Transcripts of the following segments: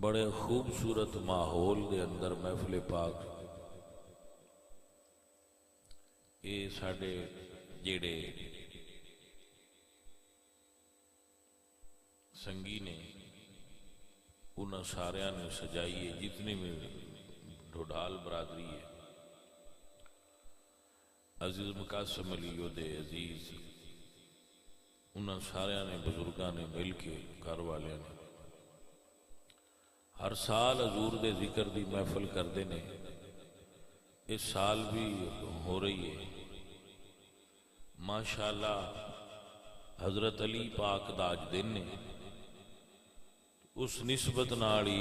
بڑے خوبصورت ماحول دے اندر محفل پاک یہ ساڈے جڑے سنگی نے انہاں ساریاں نے سجائی ہے، جتنی بھی ڈھوڈال برادری ہے، عزیز مقاسم علیو دے عزیز انہاں ساریاں نے بزرگاں نے مل کے گھر والے نے ہر سال حضور دے ذکر دی محفل کردے نے، اس سال بھی ہو رہی ہے ماشاءاللہ۔ حضرت علی پاک دا اج دن نے، اس نسبت ناڑی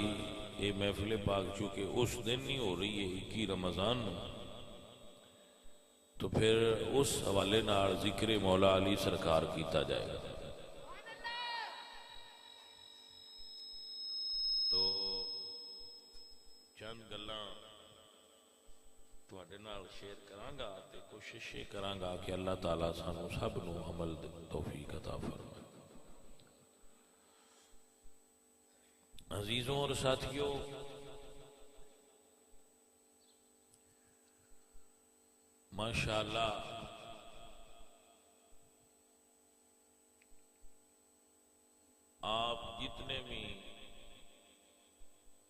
یہ محفل پاک چونکہ اس دن نہیں ہو رہی ہے 21 رمضان تو پھر اس حوالے نال ذکر مولا علی سرکار کیتا جائے گا۔ تو چند گلاں تواڈے نال شیئر کراں گا تے کوشش یہ کراں گا کہ اللہ تعالیٰ سانو سب نو عمل دی توفیق عطا فرمائے۔ عزیزوں اور ساتھیوں، ماشاءاللہ آپ جتنے بھی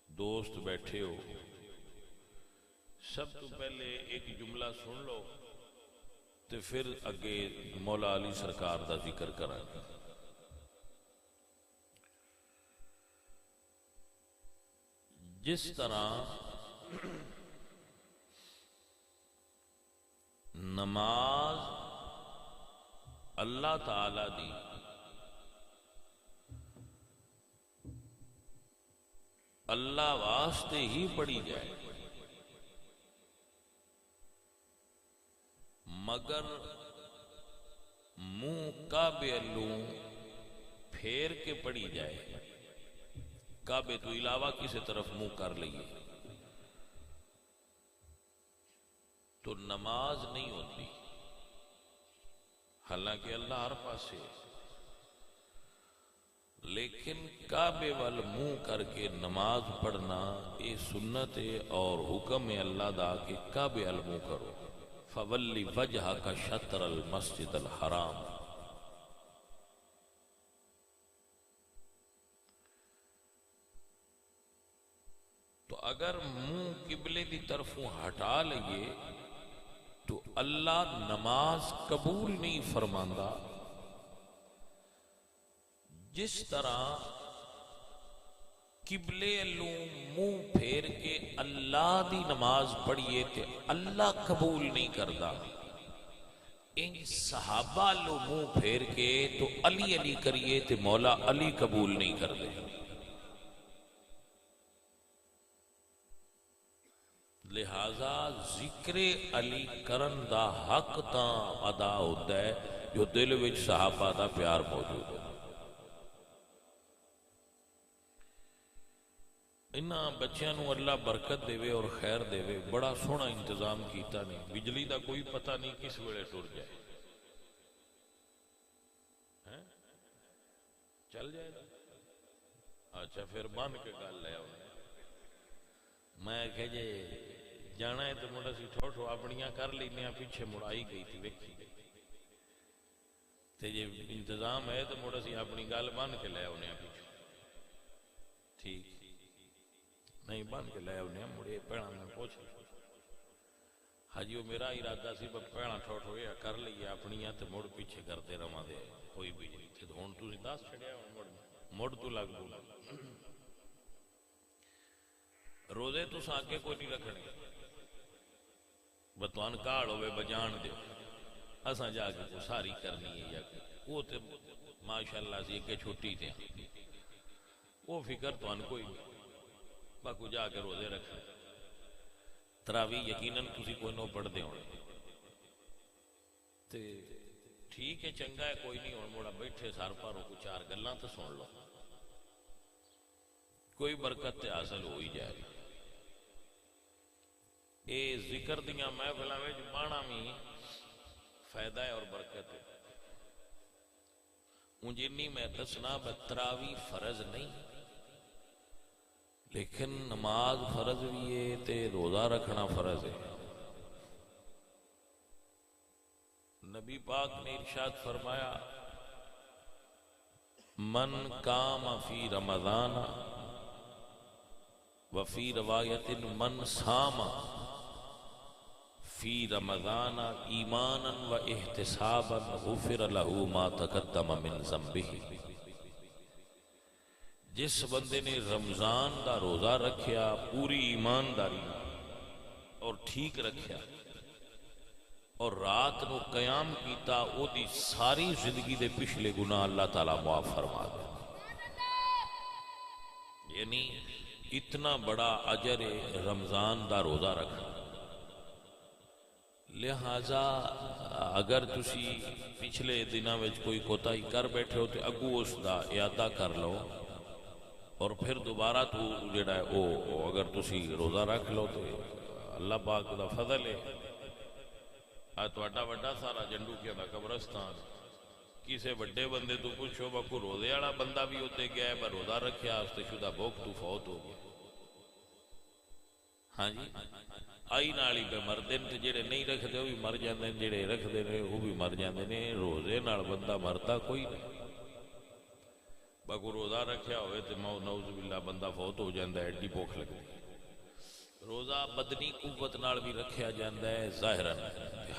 دوست بیٹھے ہو، سب تو پہلے ایک جملہ سن لو تو پھر اگے مولا علی سرکار دا ذکر کریں گے۔ جس طرح نماز اللہ تعالی دی اللہ واسطے ہی پڑھی جائے، مگر منہ کعبے اللہ پھیر کے پڑھی جائے، کعبے تو علاوہ کسی طرف منہ کر لئیے تو نماز نہیں ہوتی۔ حالانکہ اللہ ہر پاسے، لیکن کعبے وال منہ کر کے نماز پڑھنا یہ سنت ہے اور حکم ہے اللہ دا کہ کعبے وال منہ کرو۔ فَوَلِّ وَجْهَكَ شَطْرَ الْمَسْجِدِ الْحَرَامِ۔ تو اگر منہ قبلے دی طرفوں ہٹا لئیے تو اللہ نماز قبول نہیں فرماندا۔ جس طرح قبلے اللہ منہ پھیر کے اللہ دی نماز پڑھیے تے اللہ قبول نہیں کردا، ان صحابہ اللہ منہ پھیر کے تو علی علی کریے تے مولا علی قبول نہیں کردے۔ لہذا ذکر علی کرن دا حق تاں ادا ہوتا ہے جو دل وچ صحابہ دا پیار موجود ہے۔ انہاں بچیاں نو اللہ برکت دے اور خیر دے، بڑا سونا انتظام کیتا نہیں، بجلی دا کوئی پتہ نہیں کس ویلے ٹر جائے، چل جائے گا۔ اچھا پھر بن کے گل لے آؤ، میں کہ جے جانا ہے تو مڑا سی ٹھوٹو اپنیاں کر لینے پیچھے مڑائی گئی تھی ویکھی گئی تے جے انتظام ہے تو مڑا سی اپنی گل بن کے لے آنے پیچھے، ٹھیک نہیں بن کے لے آنے مڑے پیڑا میں پوچھ حجیو میرا ارادہ سی پیڑا ٹھوٹو یہ کر لئیے اپنیاں تے مڑ پیچھے کرتے رہا دے کوئی بجلی تے ہون تو دس چھڑیا مڑ تو لگ دو روزے تو ساکے کوئی نہیں رکھنے، بتوان کاڑ ہوئے بجان دے اساں جا کے کو ساری کرنی ہے یا وہ تے ماشاءاللہ سی کہ چھٹی تے وہ فکر توان کوئی نہیں، باکو جا کے روزے رکھنے۔ تراوی یقیناً کسی کوئی نو پڑھ دے ہونے تے ٹھیک ہے چنگا ہے کوئی نہیں ہونے موڑا بیٹھے سار پاروں کو چار گلاں تو سن لو، کوئی برکت تے حاصل ہوئی جائے گی۔ اے ذکر دیاں محفلاں وچ بانا بھی فائدہ ہے اور برکت ہے۔ مجھے نہیں میں دسنا تراوی فرض نہیں، لیکن نماز فرض بھی ہے تے روزہ رکھنا فرض ہے۔ نبی پاک نے ارشاد فرمایا من قام فی رمضان وفی روایت من صام فی رمضان ایمانا و احتسابا غفر له ما تقدم من ذنبہ، جس بندے نے رمضان دا روزہ رکھیا پوری ایمانداری اور ٹھیک رکھیا اور رات نو قیام کیتا، او دی ساری زندگی دے پچھلے گناہ اللہ تعالیٰ معاف فرما دے۔ یعنی اتنا بڑا اجر ہے رمضان دا روزہ رکھنا۔ لہذا اگر تسی پچھلے دنوں وچ کوئی کوتاہی کر بیٹھے ہو تو اگو اس دا اعادہ کر لو، اور پھر دوبارہ تو جڑا ہے او اگر تسی روزہ رکھ لو تو اللہ پاک دا فضل ہے۔ تہاڈا وڈا سارا جنڈو کیا دا قبرستان، کسے وڈے بندے تو پوچھو باکو روزے والا بندہ بھی ہوتے گیا ہے، پر روزہ رکھیا ہستے شدہ بھوک تو فوت ہو گیا۔ ہاں جی، آئی نالی پہ مردے تے جڑے نہیں رکھتے وہ بھی مر جاندے، جڑے رکھتے نے وہ بھی مر جاندے نے۔ روزے نال بندہ مرتا کوئی نہیں۔ باکو روزہ رکھیا ہوئے تو نعوذ باللہ بندہ فوت ہو جاندہ ہے، ایڈی بھوک لگتی۔ روزہ بدنی قوت نال بھی رکھیا جاندہ ہے ظاہراً،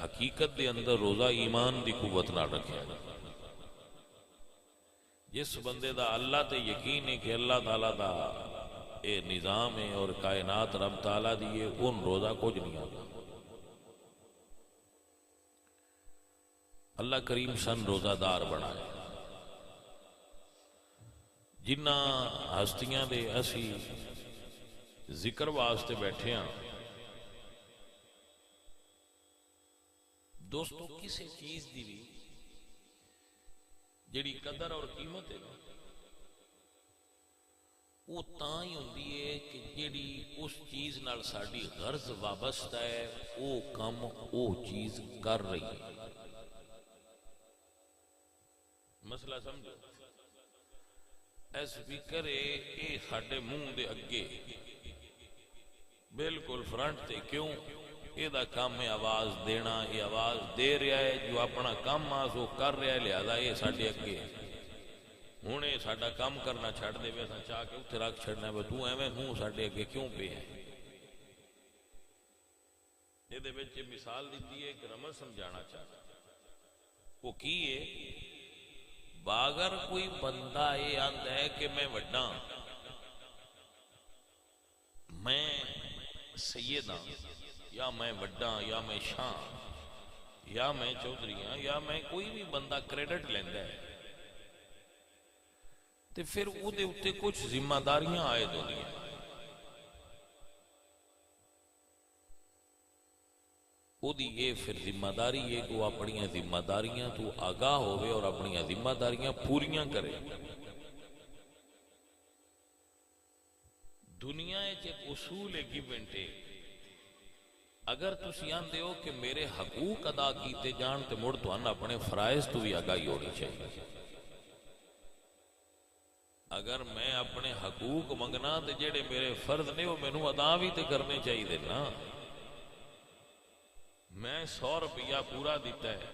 حقیقت دے اندر روزہ ایمان دی قوت نال رکھیا جاندہ ہے۔ جس بندے دا اللہ تے یقین ہے کہ اللہ تعالیٰ دا اے نظام ہے اور کائنات رب تعالیٰ دیئے، ان روزہ کچھ نہیں آتا۔ اللہ کریم سن روزہ دار بنائے۔ جنہ ہستیاں دے اسی ذکر واسطے بیٹھے ہیں، دوستو کسی چیز دی بھی جڑی قدر اور قیمت ہے نا، وہ تاں ہی ہوندی ہے کہ جڑی اس چیز نال ساڈی غرض وابستہ ہے، وہ کم وہ چیز کر رہی ہے۔ مسئلہ سمجھو، اے سپیکر اے ساڈے منہ دے اگے بالکل فرنٹ تے، کیوں؟ یہ دا کام ہے آواز دینا، یہ آواز دے رہا ہے، جو اپنا کام آس وہ کر رہا ہے، لہذا یہ ساڈے اگے ہوں یہ ساڈا کام کرنا چھڑ دے وے، چاہ کے اتنے رکھ چھڑنا ہے، تو ایویں منہ ساڈے اگے کیوں پہ ہے؟ یہ مثال دیتی ہے کہ رمز سمجھانا چاہتا وہ کی ہے۔ باگر کوئی بندہ یہ آتا ہے کہ میں وڈا، میں سید ہاں، یا میں وڈا، یا میں شاہ، یا میں چودھری ہاں، یا میں کوئی بھی بندہ کریڈٹ لیندہ ہے، تو پھر او دے اتے کچھ ذمہ داریاں عائد ہو ہیں۔ او دی یہ پھر ذمہ داری ہے کہ وہ اپنی ذمہ داریاں تو آگاہ ہوئے اور اپنی ذمہ داریاں پوریاں کرے۔ دنیا ایک اصول ہے گیو اینڈ ٹیک۔ اگر تسی آندے ہو کہ میرے حقوق ادا کیتے جان تے مڑ تو اپنے فرائض تو بھی آگاہی ہونی چاہیے۔ اگر میں اپنے حقوق منگنا تے جڑے میرے فرض نے وہ مینوں ادا بھی تے کرنے چاہیے نا۔ میں 100 روپیہ پورا دیتا ہے،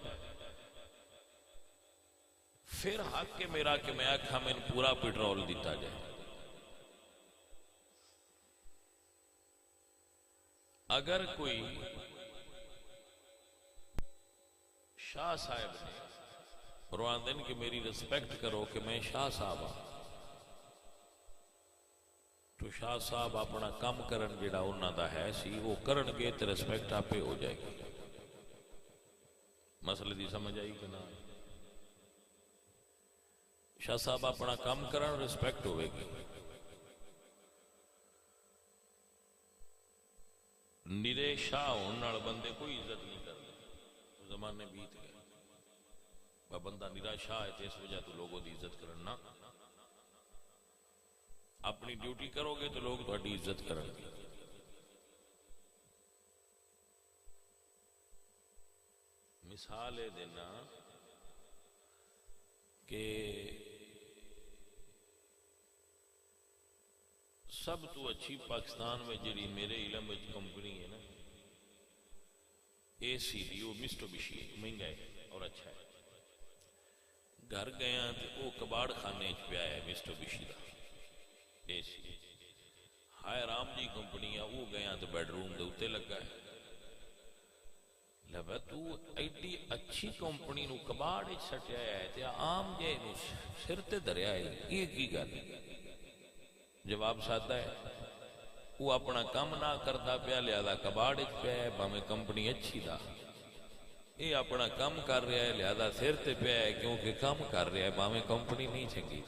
پھر حق کے میرا کہ میں آکھا میں پورا پیٹرول دیتا جائے۔ اگر کوئی شاہ صاحب نے قرآن دن کہ میری رسپیکٹ کرو کہ میں شاہ صاحب ہوں، تو شاہ صاحب اپنا کام کرن جڑا انہاں دا ہے سی وہ کرن گے تے رسپیکٹ آپے ہو جائے گی۔ مسئلے دی سمجھ آئی کہ نہ؟ شاہ صاحب اپنا کام کرن رسپیکٹ ہوئے گی۔ نیرے شاہ ہونال بندے کوئی عزت نہیں کرتے، زمانے بیت گئے۔ بندہ نیرا شاہ ہے تو اس وجہ تو لوگوں دی عزت کرنا، اپنی ڈیوٹی کرو گے تو لوگ تہاڈی عزت کرن گے۔ مثال ہے دینا کہ سب تو اچھی پاکستان میں جڑی میرے علم میں کمپنی ہے نا اے سی دی وہ مسٹوبشی ہے، مہنگا ہے اور اچھا ہے۔ گھر گیا تو وہ کباڑ خانے چ پیا ہے مسٹوبشی دا اے سی، ہائے رام جی کمپنی وہ گیا تو بیڈ روم دے اوتے لگا ہے۔ لبا تو ایڈی اچھی کمپنی نو کباڑ وچ سٹیا ہے تے عام جے نو سر تے دریا ہے، یہ کی گل؟ جواب سادہ ہے، وہ اپنا کام نہ کرتا پیا لہذا کباڑ وچ پیا ہے، بھاویں کمپنی اچھی دا۔ یہ اپنا کام کر رہا ہے لہذا سر تے پیا ہے کیونکہ کام کر رہا ہے، بھاویں کمپنی نہیں چنگی۔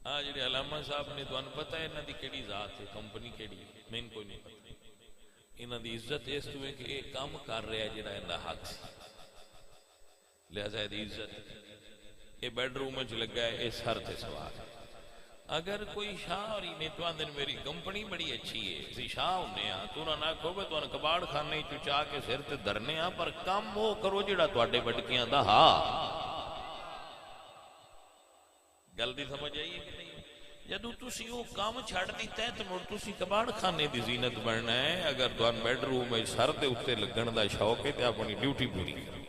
ہاں جڑے علامہ صاحب نے تمہیں پتہ ہے انہاں دی کیڑی ذات ہے، کمپنی کیڑی ہے؟ مین کوئی نہیں پتہ۔ انہاں دی عزت اس تو ہے کہ یہ کام کر رہا ہے جڑا انہاں حق سی، لہذا یہ عزت۔ یہ بیڈ روم وچ لگا ہے، یہ سر تے سوار ہے۔ اگر کوئی شاہ اور نے تو آندن میری کمپنی بڑی اچھی ہے، اسی شاہ ہونے ہاں تو نہ کھو گے تو کباڑ خانے چا کے سر تے درنے ہاں، پر کام وہ کرو جڑا تواڈے وڈکیاں دا ہاں۔ گل دی سمجھ آئی ہے کہ نہیں؟ جدو تسی وہ کام چھڑ دیتا ہے تو مڑ تسی کباڑ خانے دی زینت بننا ہے۔ اگر تہن بیڈ روم میں سر دے اوتے لگن دا شوق ہے تے اپنی ڈیوٹی پوری کرو۔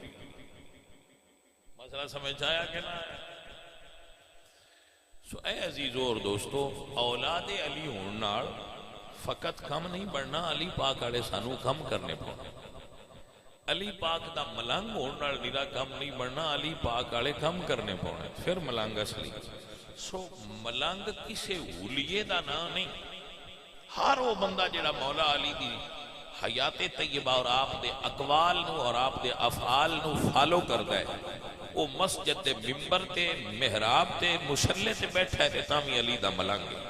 مسئلہ سمجھ آیا کہ نہ؟ سو اے عزیزو اور دوستو، اولاد علی ہون نال فقط کم نہیں بڑھنا، علی پاک والے سانو کم کرنے پڑنا۔ علی پاک دا ملنگ ہون نال نیرا کم نہیں بڑھنا، علی پاک والے کم کرنے پڑنے، پھر ملنگ اصلی۔ سو ملنگ کسے اولیے دا نا نہیں، ہر وہ بندہ جڑا مولا علی دی حیات طیبہ اور آپ دے اقوال نو اور آپ دے افعال نو فالو کردا ہے، وہ مسجد دے ممبر تے محراب تے مصلی تے بیٹھا ہے تے تامی علی دا ملنگ ہے۔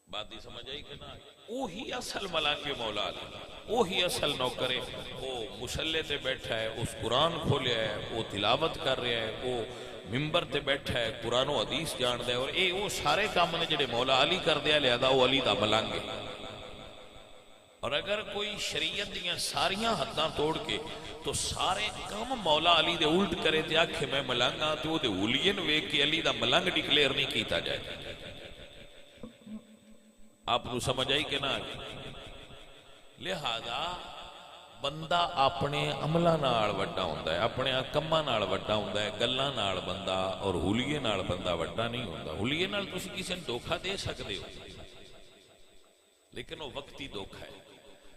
بات دی سمجھ آئی کہ نہ؟ وہی اصل ملنگ مولا علی، وہی اصل نوکرے، وہ مصلی تے بیٹھا ہے، اس قرآن کھولیا ہے، وہ تلاوت کر رہا ہے، وہ ممبر تے بیٹھا ہے، قرآن و حدیث جان دے، اور اے وہ سارے کام نے جڑے مولا علی کر دیا لہذا وہ علی دا ملنگ ہے۔ اور اگر کوئی شریعت دیاں ساریاں حداں توڑ کے تو سارے کام مولا علی دے الٹ کرے تے آکھے میں ملنگ ہاں، تو وہ دے اولین ویک کے علی دا ملنگ ڈکلیئر نہیں کیتا جائے۔ آپ کو سمجھ آئی کہ نہ آئی؟ لہذا بندہ اپنے عملہ نال وڈا ہوندا ہے، اپنے کماں نال وڈا ہوندا ہے، گلاں نال بندہ اور حلیے نال بندہ وڈا نہیں ہوندا۔ حلیے نال تسی کسی نے دھوکا دے سکتے ہو لیکن وہ وقتی دھوکا ہے،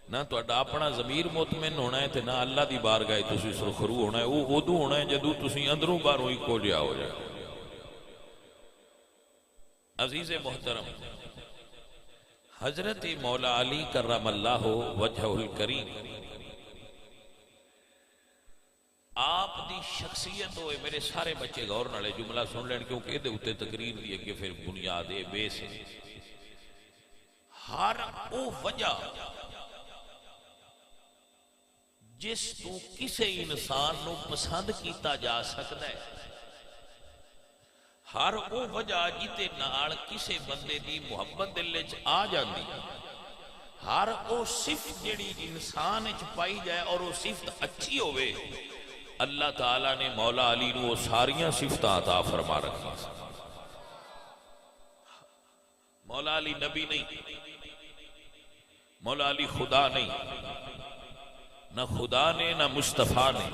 نہ تہاڈا اپنا ضمیر مطمئن ہونا ہے تے نہ اللہ دی بارگاہ تسی سرخرو ہونا ہے۔ وہ ادو ہونا ہے جدو تسی اندروں باہروں اکو جہا ہو جائے۔ عزیز محترم، حضرت مولا علی کرم اللہ وجہ الکریم آپ دی شخصیت ہوئے، میرے سارے بچے غور نالے جملہ سن لین کیونکہ دے اتے تقریر دی کہ پھر بنیاد بیس ہے۔ ہر او وجہ جس تو کسے انسان نو پسند کیتا جا سکتا ہے، ہر او وجہ جیتے نال کسے بندے دی محبت دل وچ آ جاندی، ہر او صفت جڑی انسان وچ پائی جائے اور وہ صفت اچھی ہوئے، اللہ تعالیٰ نے مولا علی نو وہ ساریاں صفتاں عطا فرما رکھی۔ مولا علی نبی نہیں، مولا علی خدا نہیں، نہ خدا نے نہ مصطفیٰ نے،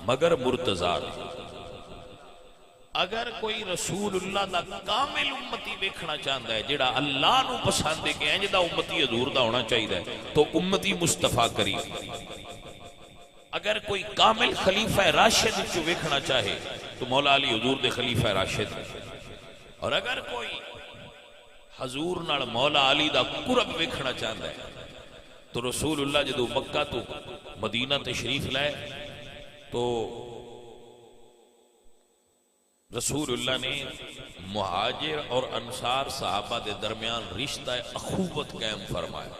مگر مرتضیٰ نے۔ اگر کوئی رسول اللہ دا کامل امتی دیکھنا چاہتا ہے جڑا اللہ نو پسند ہے کہ انج دا امتی حضور دا ہونا چاہیے تو امتی مصطفیٰ کریم۔ اگر کوئی کامل خلیفہ راشد جو دیکھنا چاہے تو مولا علی حضور دے خلیفہ راشد۔ اور اگر کوئی حضور نال مولا علی دا قرب دیکھنا چاہتا ہے تو رسول اللہ جدو مکہ تو مدینہ تشریف لائے تو رسول اللہ نے مہاجر اور انصار صحابہ دے درمیان رشتہ اخوت قائم فرمایا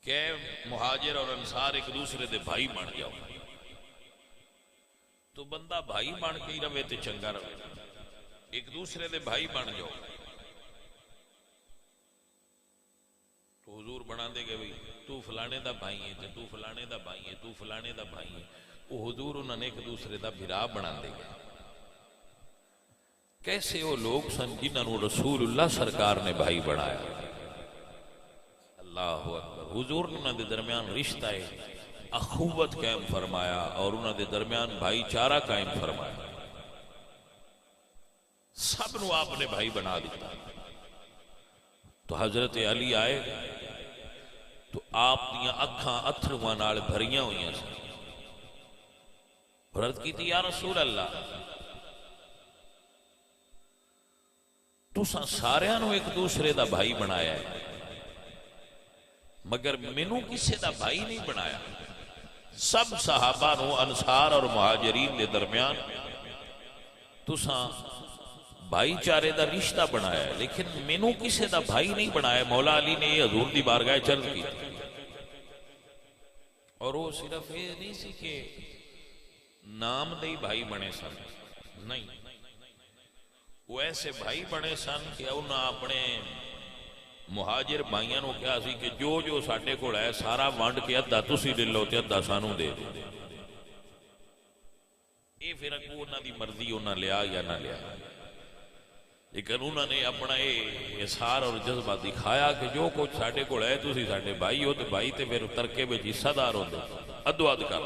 کہ مہاجر اور انصار ایک دوسرے دے بھائی بن جاؤ، تو بندہ بھائی بن کے ہی رہے تے چنگا رہے، ایک دوسرے دے بھائی بن جاؤ۔ تو حضور بنا دے گے بھئی تو فلانے دا بھائی ہے تے تو فلانے دا بھائی ہے، تو فلانے دا بھائی ہے، وہ حضور انہوں نے ایک دوسرے دا بھرا بنا دے گا۔ کیسے وہ لوگ سن جنہوں رسول اللہ سرکار نے بھائی بنایا. اللہ اکبر. حضور نے انہوں دے درمیان رشتہ اخوت قائم فرمایا اور انہوں دے درمیان بھائی چارہ قائم فرمایا. سب نو آپ نے بھائی بنا دیتا. تو حضرت علی آئے تو آپ دیاں اکھاں اتھرواں نال بھریاں ہوئیاں سن. عرض کی تھی یا رسول اللہ تساں ساریاں نو ایک دوسرے دا بھائی بنایا ہے مگر مینوں کسے دا بھائی نہیں بنایا. سب صحابہ نو انصار اور مہاجرین دے درمیان تساں بھائی چارے دا رشتہ بنایا ہے لیکن مینوں کسے دا بھائی نہیں بنایا. مولا علی نے یہ حضور دی بارگاہ چرض کی اور وہ صرف یہ نہیں سی کہ نام دے بھائی بنے سن, نہیں, وہ ایسے بھائی بنے سن کہ انہاں اپنے مہاجر بھائیاں نو کہا سی کہ جو جو ساڈے کول ہے سارا ونڈ کے ادھا تسی لے لو تے ادھا سانو دے دو. یہ پھر اگوں انہاں دی مرضی انہاں لیا یا نہ لیا لیکن انہوں نے اپنا یہ اظہار اور جذبہ دکھایا کہ جو کچھ ساڈے کول ہے تسی ساڈے بھائی ہو تے بھائی تے پھر ترکے وچ حصہ دار ہوندے ادو اد کر.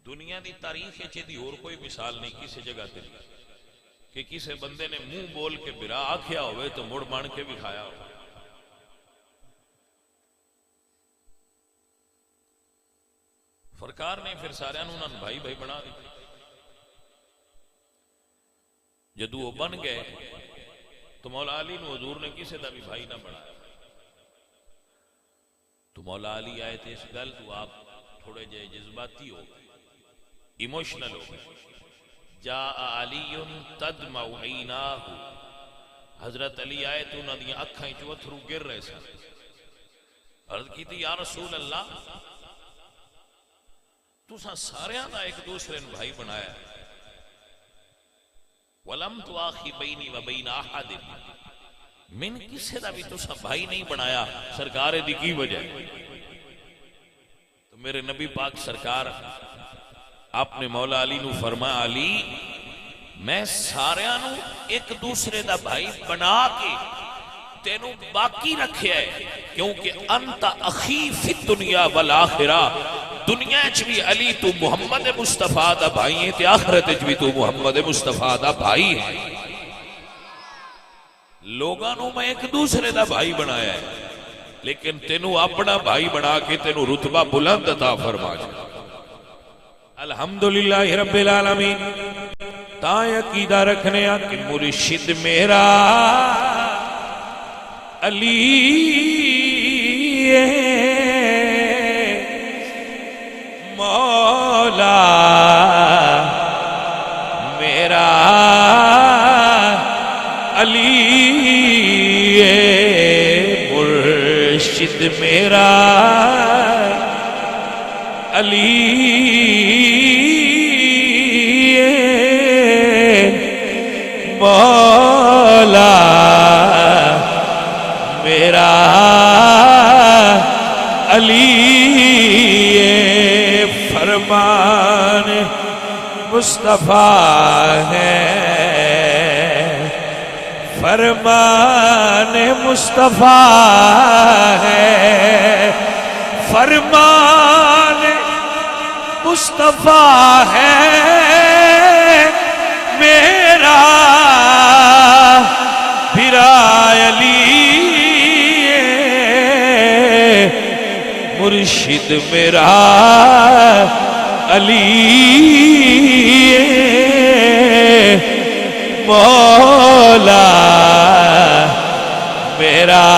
دنیا دی تاریخ وچ دی اور کوئی مثال نہیں کسی جگہ تے کہ کسی بندے نے منہ بول کے برا آکھیا ہوئے تو مڑ بن کے بھی کھایا ہو. سرکار نے پھر سارے انہوں نے بھائی بھائی بنا دی. جدو وہ بن گئے تو مولا علی نو حضور نے کسی دا بھی بھائی نہ بنایا. تو مولا علی آئے تھے اس گل تو آپ تھوڑے جے جذباتی ہو گئے, ایموشنل ہو گئے. جاء علی تدمع عیناہ, حضرت علی آئے تو انہاں دیاں اکھاں وچ اتھرو گر رہے سن. عرض کی تھی یا رسول اللہ تساں ساریاں دا ایک دوسرے نے بھائی بنایا ہے وَلَمْ تُآخِ بَيْنِي وَبَيْنَ أَحَدٍ, من کسے دا بھی تساں بھائی نہیں بنایا. سرکار دی کی وجہ تو میرے نبی پاک سرکار آپ نے مولا علی نو فرمایا علی میں ساریاں نو ایک دوسرے دا بھائی بنا کے تینو باقی رکھیا ہے کیونکہ انت اخی فی الدنیا والآخرہ. دنیا چ بھی علی تو محمد مصطفیٰ دا بھائی ہے تے آخرت چ بھی تو محمد مصطفیٰ دا بھائی ہے. لوگاں نو میں ایک دوسرے دا بھائی بنایا ہے لیکن تینو اپنا بھائی بنا کے تینو رتبہ بلند عطا فرما. الحمدللہ رب العالمین. تا عقیدہ رکھنے کہ مرشد میرا علی مولا میرا علی مرشد میرا علی مولا میرا علی فرمان مصطفیٰ ہے فرمان مصطفیٰ ہے فرمان مصطفیٰ ہے میرا بھرا علی مرشد میرا علی مولا میرا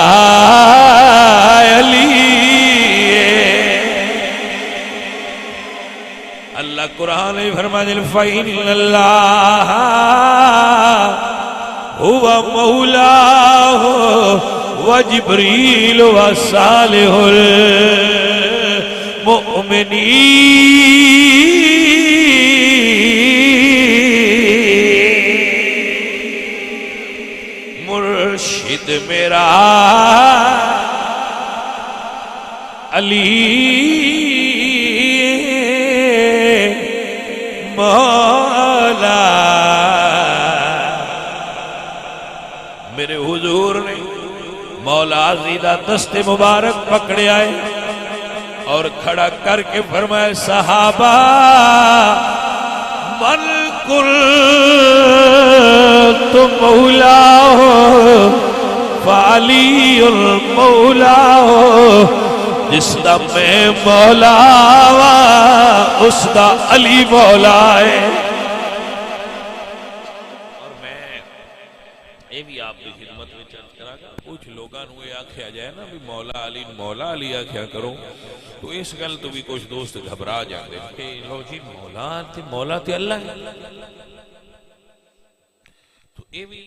علی. اللہ قرآن فرماتے ہیں فَإِنَّ اللَّهَ هُوَ مَوْلَاهُ وجبریل وصالح المؤمنین. مرشد میرا علی مولا حضور نے مولا علی دا دست مبارک پکڑیا ہے اور کھڑا کر کے فرمایا صحابہ من قلت مولا فعلی المولا جس دا میں مولا اس دا علی مولا ہے. اور میں یہ بھی آپ کی خدمت میں چرچ کرا گا کچھ لوگاں نو یہ آکھیا جائے نا بھی مولا علی آکھیا کرو تو اس گل تو بھی کچھ دوست گھبرا جاتے ہیں کہ لو جی مولا تے اللہ ہے. تو یہ بھی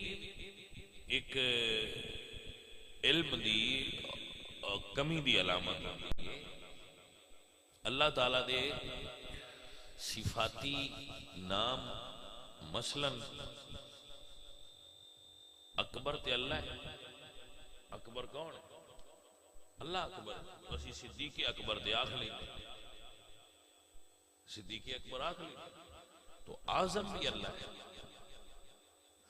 ایک علم دی کمی دی علامت ہوتی ہے. اللہ تعالیٰ دے صفاتی نام مثلا اکبر تے اللہ ہے. اکبر کون ہے؟ اللہ اکبر. اسی صدیق اکبر دے آخ لیں صدیق اکبر آخ لیں تو اعظم بھی اللہ ہے.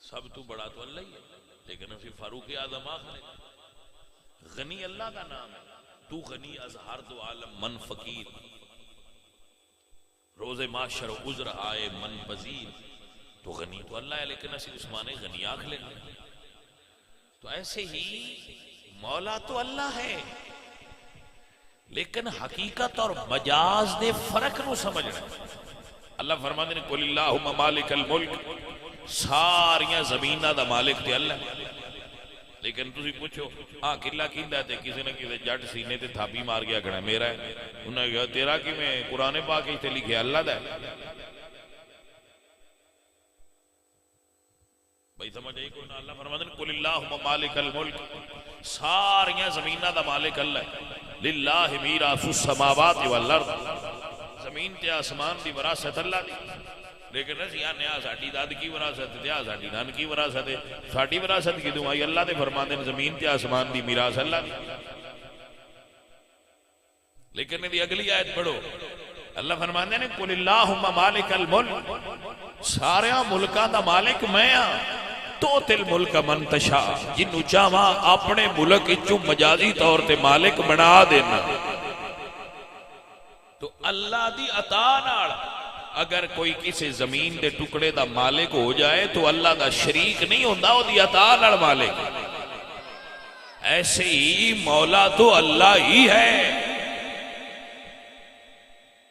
سب تو بڑا تو اللہ ہی ہے لیکن اسی فاروق اعظم آخ لیں. غنی اللہ کا نام ہے. تو غنی از ہر دو عالم من فقیر روز معاشر عذر آئے من پذیر. تو غنی تو اللہ ہے لیکن اسی عثمان غنی آخ لیں. تو ایسے ہی مولا تو اللہ ہے لیکن حقیقت اور مجاز دے فرق نو سمجھنا. اللہ فرماتے ہیں قل اللہم مالک الملک ساریاں زمینہ دا مالک تے اللہ ہے. لیکن تسی پوچھو قلعہ کیندا تے کسی نہ کسی جٹ سینے تے تھاپی مار گیا کھڑا میرا ہے. انہوں نے کہا تیرا کی میں قرآن پاک تے لکھے اللہ دا ہے. بھائی سمجھ آئی کوئی نہ. اللہ فرماتے ہیں قل اللہم مالک الملک ساریاں زمینہ دا مالک اللہ ہے. للہ میراث السماوات والارض زمین تے آسمان دی وراثت اللہ دی. لیکن اسی آنے ساڑی داد کی وراثت دیا ساڑی نان کی وراثت ہے. ساڑی وراثت کی دوں آئی اللہ دے فرماتے ہیں زمین تے آسمان دی میراث اللہ دی. لیکن دی اگلی آیت پڑھو اللہ فرماتے ہیں قل اللہم مالک الملک سارے ملکاں دا مالک میں ہاں تو تل ملک من تشاء جنوں چاہواں اپنے ملک وچوں مجازی طور تے مالک بنا دینا. تو اللہ دی عطا نال اگر کوئی کسی زمین دے ٹکڑے دا مالک ہو جائے تو اللہ دا شریک نہیں ہوندا او دی عطا نال مالک. ایسے ہی مولا تو اللہ ہی ہے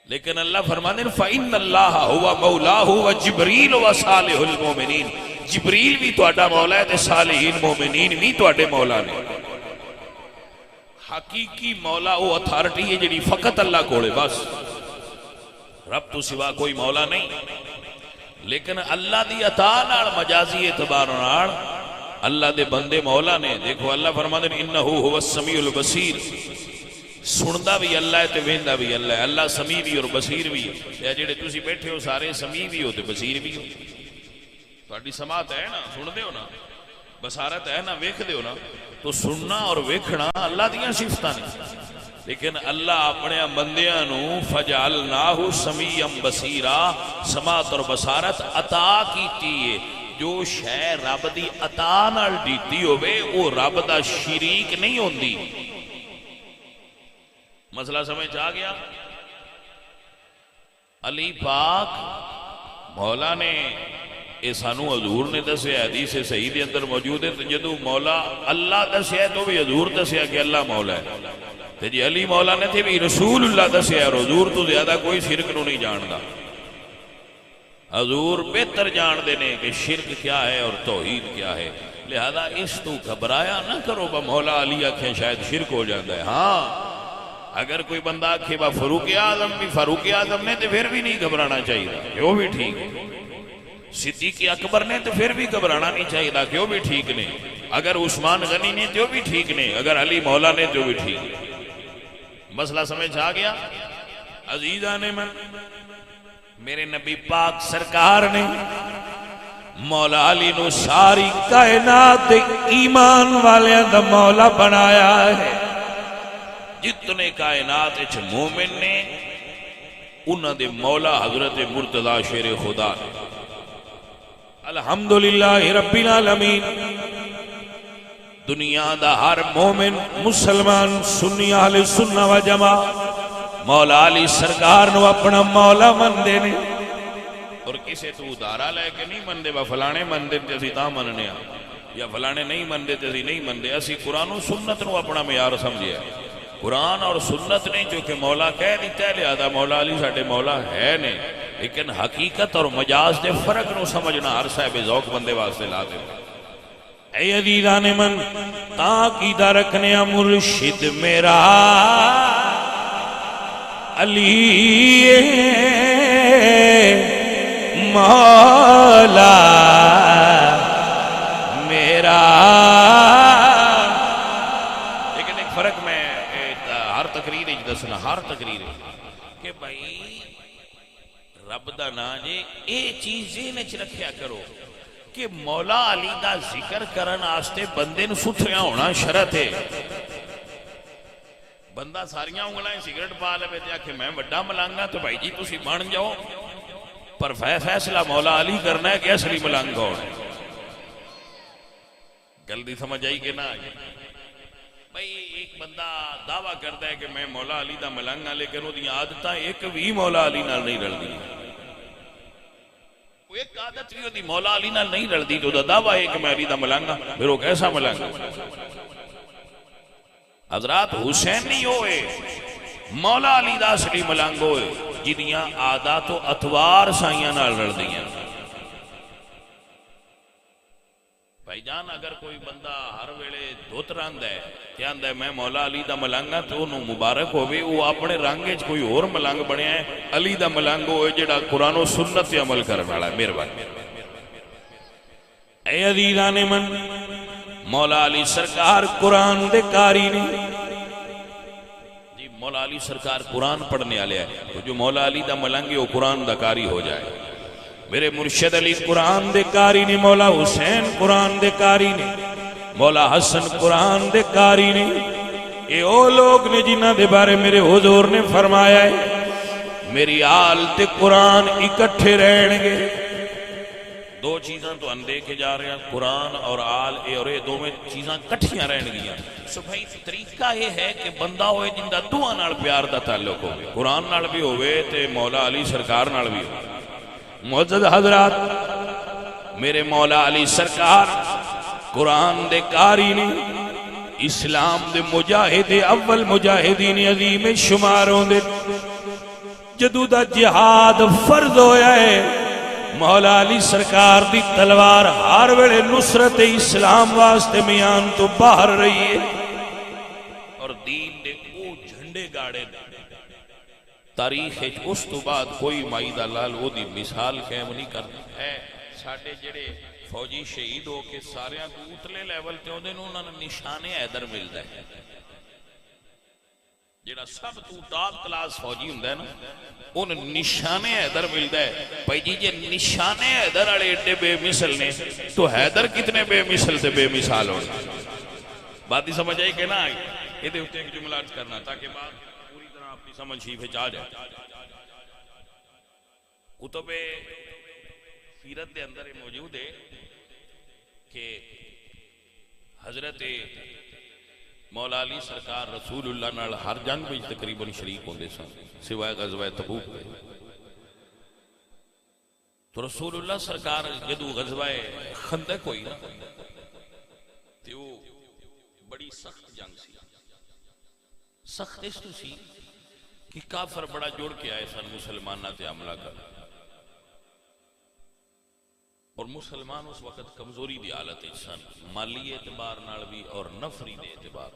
لیکن اللہ فرماتے ہیں فَإِنَّ اللَّهَ هُوَ مَوْلَاهُ وَجِبْرِيلُ وَصَالِحُ الْمُؤْمِنِينَ. جبریل بھی تہاڈا مولا ہے تے صالحین مومنین بھی تہاڈے مولا نے. حقیقی مولا وہ اتھارٹی ہے جڑی فقط اللہ کولے بس. رب تو سوا کوئی مولا نہیں. لیکن اللہ دی عطا نال مجازی اعتبار نال اللہ دے بندے مولا نے. دیکھو اللہ فرماتے ہیں انہ هو السمیع البصیر. سندا بھی اللہ ہے تے ویندا بھی اللہ ہے. اللہ سمیع بھی اور بصیر بھی ہے. جڑے تسی بیٹھے ہو سارے سمیع بھی ہو تے بصیر بھی ہو. تہاڈی سماعت ہے نا سن دے ہو نا بصارت ہے نا ویکھ دے ہو نا. تو سننا اور ویکھنا اللہ دیاں صفتاں نے. لیکن اللہ اپنے بندیاں نو فجعلناہ سمیعا بصیرا سماعت اور بصارت عطا کیتی ہے. جو شے رب دی عطا نال دیتی ہوئے وہ رب دا شریک نہیں ہوندی. مسئلہ سمجھ آ گیا. علی پاک مولا نے اے سانو حضور نے دسیا حدیث صحیح دے اندر موجود ہے. جدو مولا اللہ دسیا تو بھی حضور دسیا کہ اللہ مولا ہے. تے جی علی مولا نے تھے بھی رسول اللہ دسیا اور حضور تو زیادہ کوئی شرک نو نہیں جاندا. حضور بہتر جان دینے کہ شرک کیا ہے اور توحید کیا ہے. لہذا اس تو گھبرایا نہ کرو با مولا علی آنکھیں شاید شرک ہو جاتا ہے. ہاں اگر کوئی بندہ آنکھیں با فاروق اعظم بھی فاروق اعظم نے تو پھر بھی نہیں گھبرانا چاہیے کہ وہ بھی ٹھیک ہے. صدیق اکبر نے تو پھر بھی گھبرانا نہیں چاہیے کہ وہ بھی ٹھیک نہیں. اگر عثمان غنی نے تو بھی ٹھیک نہیں. اگر علی مولا نے تو بھی ٹھیک. مسئلہ سمجھ آ گیا. عزیزان من میرے نبی پاک سرکار نے مولا علی نو ساری کائنات ایمان والیاں دا مولا بنایا ہے. جتنے کائنات اچھ مومن نے انہاں دے مولا حضرت مرتضی شیر خدا نے. الحمدللہ رب العالمین. دنیا دا ہر مومن مسلمان سنی اہل سنہ و جماعت مولا علی سرکار نو اپنا مولا مندے نے، اور کسے تو ادارہ لے کے نہیں مندے با فلانے مندے تے اسی تا مننے ہاں یا فلانے نہیں مندے تے اسی نہیں مندے، اسی قرآن و سنت نو اپنا معیار سمجھے، قرآن اور سنت نہیں جو کہ مولا کہہ دیتا ہے لہذا مولا علی ساڈے مولا ہے نے، لیکن حقیقت اور مجاز دے فرق نو سمجھنا ہر صاحب ذوق بندے واسطے لازم ہے۔ اے عزیزان من تاکیدہ رکھنے مرشد میرا علی مولا میرا۔ لیکن ایک فرق میں ہر تقریر دسنا، ہر تقریر کہ بھائی رب دا نا جے اے چیز ذہن وچ رکھیا کرو کہ مولا علی دا ذکر کرن آستے بندے نو ستھرا ہونا شرط ہے۔ بندہ ساریاں انگلائیں سگریٹ پا لے تے آکھے میں بڑا ملانگا تو بھائی جی تسی بن جاؤ، پر فیصلہ مولا علی کرنا ہے کہ اصلی ملانگ کون ہے۔ جلدی سمجھ آئی کہ نہ آئی؟ بھائی ایک بندہ دعویٰ کرتا ہے کہ میں مولا علی دا ملانگا، لیکن وہ دی عادتاں ایک بھی مولا علی نال نہیں رل دی، وہ ایک عادت بھی ہوتی مولا علی نال نہیں رل دی، تو دا دعویٰ ہے کہ میں علی دا ملانگا، پھر وہ کیسا ملانگا؟ حضرات حسین نہیں ہوئے، مولا علی دا اصلی ملانگ ہوئے جنیاں عادات و اتوار سائیاں نال رل دیاں۔ بھائی جان اگر کوئی بندہ ہر ویلے دھوت رنگ ہے کہ آندہ ہے میں مولا علی دا ملانگا، تو انہوں مبارک ہوئے، وہ اپنے رنگے کوئی اور ملانگ بنے ہیں، علی دا ملانگ ہوئے جڑا قرآن و سنت سے عمل کرنے والا ہے۔ مہربانی اے عزیزان من مولا علی سرکار قرآن دے کاری نہیں جی، مولا علی سرکار قرآن پڑھنے والے ہیں، تو جو مولا علی دا ملانگے وہ قرآن دا کاری ہو جائے۔ میرے مرشد علی قرآن دے کاری نے، مولا حسین قرآن دے کاری نے، مولا حسن قرآن دے کاری نے، اے او لوگ نے جنہ دے بارے میرے حضور نے فرمایا ہے میری آل تے قرآن اکٹھے رہن گے۔ دو چیزاں تو ہم دیکھے جا رہے ہیں، قرآن اور آل، اور یہ دو میں چیزاں کٹھیاں رہن گیا۔ سو بھائی طریقہ یہ ہے کہ بندہ ہوئے جن دا دعا نال پیار دا تعلق ہوئے، قرآن نال بھی ہوئے تے مولا علی سرکار نال بھی ہوئے۔ معزز حضرات میرے مولا علی سرکار قرآن دے کاری نے، اسلام دے مجاہد اول مجاہدین عظیم شماروں دے، جدو دا جہاد فرض ہویا ہے مولا علی سرکار دی تلوار ہر ویلے نصرت اسلام واسطے میان تو باہر رہی ہے، اور دین دے او جھنڈے گاڑے دے۔ تاریخ اس تو بعد کوئی مائی دا لال او دی مثال قائم نہیں کرتا ہے۔ ساڑھے جڑے فوجی شہید ہو کے سارے کو اتلے لیول تے ہوں دے انہوں نے نشان حیدر ملتا ہے، جڑا سب تو ٹاپ کلاس فوجی ہوں دے نا ان نشان حیدر ملتا ہے۔ بھائی جی جے نشان حیدر والے ایڈے بے مثل نے تو حیدر کتنے بے مثل تے بے مثال ہو۔ بات ہی سمجھ آئی کہ نہ آئی؟ یہ دے ہوتے ایک جملہ عرض کرنا تاکہ بات پوری طرح اپنی سمجھ ہی پہ جا جائے۔ کتب سیرت دے اندر موجود ہے کہ حضرت مولا علی سرکار رسول اللہ نال ہر جنگ میں تقریباً شریک ہوندے سن سوائے غزوہ تبوک کے۔ تو رسول اللہ سرکار جدو غزوہ خندق ہوئی نا تو وہ بڑی سخت جنگ سی، سخت اس تو سی کہ کافر بڑا جوڑ کے آئے سن مسلمانہ تے حملہ کر، اور مسلمان اس وقت کمزوری دی حالت سن، مالی اعتبار نال بھی اور نفری دے اعتبار۔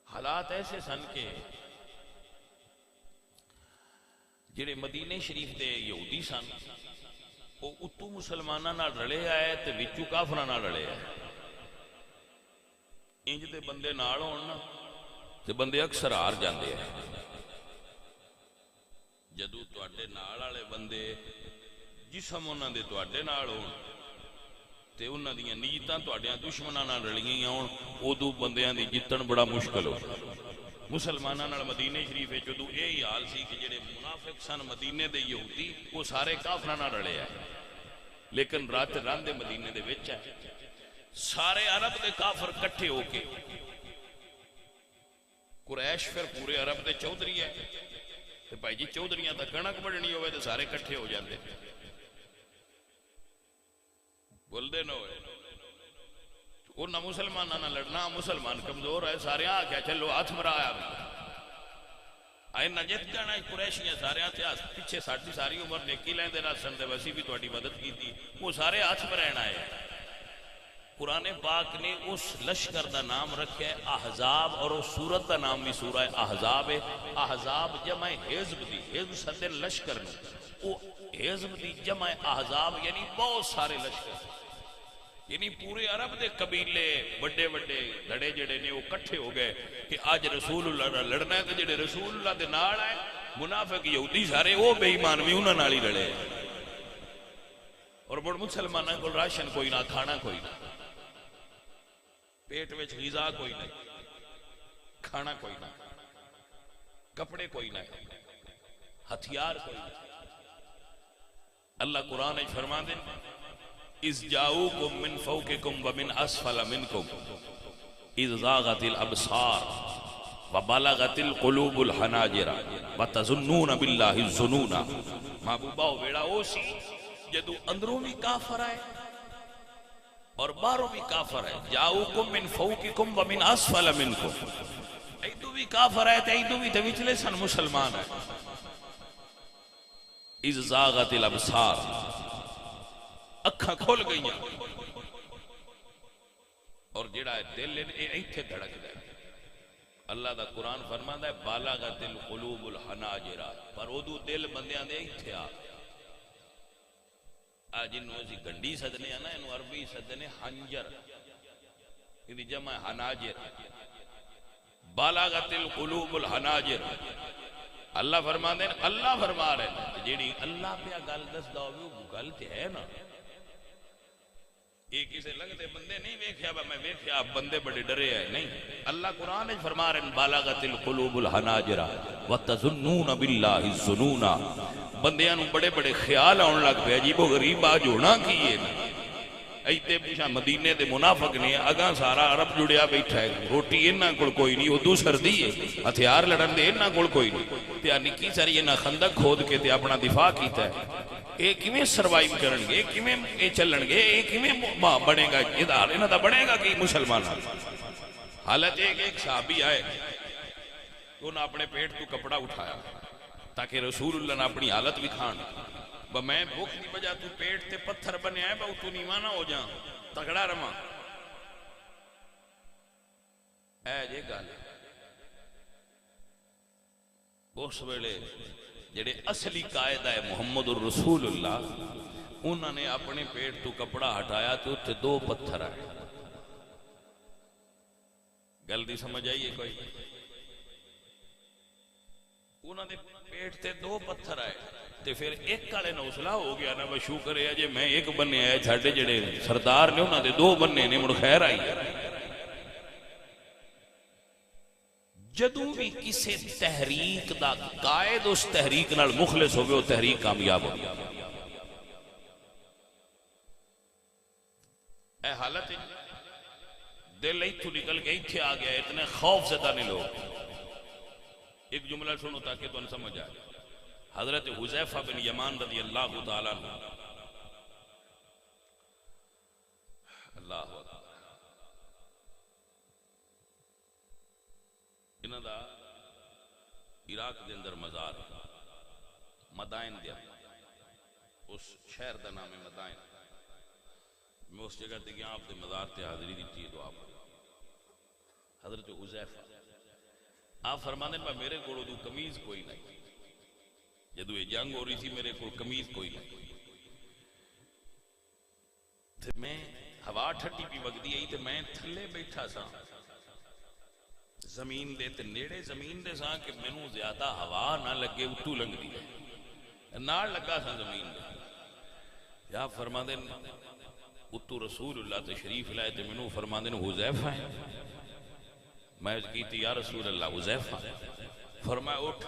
حالات ایسے سن کہ جڑے مدینے شریف دے یہودی سن وہ اتو مسلمانہ نال رلے آئے تے وچو کافرہ نال رلے آئے۔ انج دے بندے نال ہون تے بندے اکثر ہار جاندے ہیں۔ جدو تواڈے نال والے بندے جسم انہاں دے تواڈے نال ہون تے انہاں دیاں نیتاں تواڈیاں دشمناں نال رلیاں ہون، اودوں بندیاں دی جتن بڑا مشکل ہو۔ مسلماناں نال مدینے شریف وچ جدوں یہی حال سی کہ جڑے منافق سن مدینے دے یہودی وہ سارے کافراں نال رلے آئے، لیکن رات دے مدینے دے وچ ہے۔ سارے عرب دے کافر کٹھے ہو کے، قریش پھر پورے عرب دے چودھری ہے، تو بھائی جی چودھریاں دا کنک بڑھنی ہوئے تو سارے کٹھے ہو جاندے، بول دے نہ ہوئے انہاں مسلمانہ نہ لڑنا، مسلمان کمزور ہے، سارے آکھیا چلو ہاتھ مرا آیا بھی آئے نہ جت جانا ہے قریشیاں سارے اتہاس پیچھے ساڑھی ساری عمر نیکی لین دے رات سن دے وسی بھی تواڈی مدد کی تھی، وہ سارے ہاتھ مرائن آئے۔ قرآن پاک نے اس لشکر دا نام رکھے احزاب، اور اس سورت دا نام بھی سورہ احزاب ہے۔ احزاب جمع حزب دی، حزب صدر لشکر نے، وہ حزب دی جمع احزاب یعنی بہت سارے لشکر، یعنی پورے عرب دے قبیلے بڑے بڑے دھڑے جڑے نے وہ کٹھے ہو گئے کہ آج رسول اللہ لڑنا ہے، تو جڑے رسول اللہ دے نال آئے منافق یہودی سارے وہ بے ایمان بھی انہاں نال ہی لڑے، اور بڑھ مسلمانوں کو راشن کوئی نہ، کھانا کوئی نہ، پیٹ وچ غذا کوئی نہیں، کھانا کوئی نہ، کپڑے کوئی نہ، ہتھیار کوئی نہ۔ اللہ قرآن فرما دے اذ جاؤکم من فوقکم ومن اسفل منکم اذ زاغت الابصار وبلغت القلوب الحناجر وتظنون باللہ الظنون۔ محبوبہ ویڑا او سی جدو اندروں بھی کافر آئے اور باہروں بھی کافر ہے، جاؤکم من فوقکم ومن اسفل منکم، ایدو بھی کافر ہے ایدو بھی توچلے سن مسلمان ہے۔ اذ زاغت الابصار، اکھاں کھول گئیاں، اور جڑا ہے دل ایتھے دھڑک دے۔ اللہ دا قرآن فرماندا ہے بالغت القلوب الحناجر، پر ادو دل بندیاں دے ایتھے آ، جنہوں اسی گنڈی سدنے ہیں نا، انہوں عربی سدنے حنجر، یہ جمع حناجر، بالغت القلوب الحناجر۔ اللہ فرما دیں، اللہ فرما رہے ہیں جیڑی اللہ پہ گل دس دا ہوئے وہ گل تے ہے نا، یہ کسے لگتے بندے نہیں ویکھیا با میں ویکھیا بندے بڑے ڈرے ہیں، نہیں، اللہ قرآن فرما رہے ہیں بالغت القلوب الحناجر وتظنون باللہ الظنون۔ بندیاں نو بڑے بڑے خیال آن لگ پہ عجیب و غریب آج ہونا کیے نا، ایتے پوچھا مدینے دے منافق نے اگاں سارا عرب جڑیا بیٹھا ہے، روٹی انہاں کول کوئی نہیں، وہ دوسر دی ہے، ہتھیار لڑن دے انہاں کول کوئی نہیں، تے نکی ساری انہاں خندق کھود کے تے اپنا دفاع کیتا ہے۔ اے کیویں سروائیو کرن گے، کیویں اے چلن گے، اے کیویں بنے گا ادارے، انہاں دا بنے گا کہ مسلمان۔ حالت ایک صحابی آئے، انہاں اپنے پیٹ تو کپڑا اٹھایا تاکہ رسول اللہ نے اپنی حالت بھی کھان، میں بھوک نہیں بجا تو پیٹ تے پتھر بنے آئے با تو نیوانا ہو جاں تگڑا رما، اے جے گل اس ویلے جڑے اصلی قائد ہے محمد الرسول اللہ، انہوں نے اپنے پیٹ تو کپڑا ہٹایا تو اتنے دو پتھر آئے۔ گل دی سمجھ آئیے کوئی؟ انہوں نے پیٹ تے دو پتھر آئے تے پھر ایک کالے نوسلہ ہو گیا نا، وہ شکر ہے جے میں ایک بننے آئے چھاڑے جڑے سردار نے انہوں نے دو بننے نے، مڑ خیر آئی۔ جدوں بھی کسی تحریک دا قائد اس تحریک نال مخلص ہوگے وہ تحریک کامیاب ہو گیا۔ اے حالت دل ایتھو نکل کے ایتھے آ گیا، اتنے خوف زدہ نہیں لوگ۔ ایک جملہ سنو تاکہ تو ان سمجھ آئے۔ حضرت حذیفہ بن یمان رضی اللہ تعالیٰ عنہ، اللہ انہاں دا عراق دے اندر مزار مدائن دیا، اس شہر دا نام ہے مدائن۔ میں اس جگہ تے گیا، آپ دے مزار تے حاضری دیتی ہے دعا پر۔ حضرت حذیفہ آپ فرمانے پا میرے کو دو کمیز کوئی نہیں، جدو یہ جنگ ہو رہی تھی میرے کو کمیز کوئی نہیں، تے میں ہوا ٹھٹی بھی وگدی آئی تے میں تھلے بیٹھا سا زمین دے تے نیڑے زمین دے ساں کہ میں نو زیادہ ہوا نہ لگے اتو لنگ دی نال لگا سا زمین دے۔ یا فرما دے اتو رسول اللہ تشریف لائے تے میں نو فرما دے حذیفہ ہے، میں کیتی یا رسول اللہ حذیفہ، فرمایا اٹھ،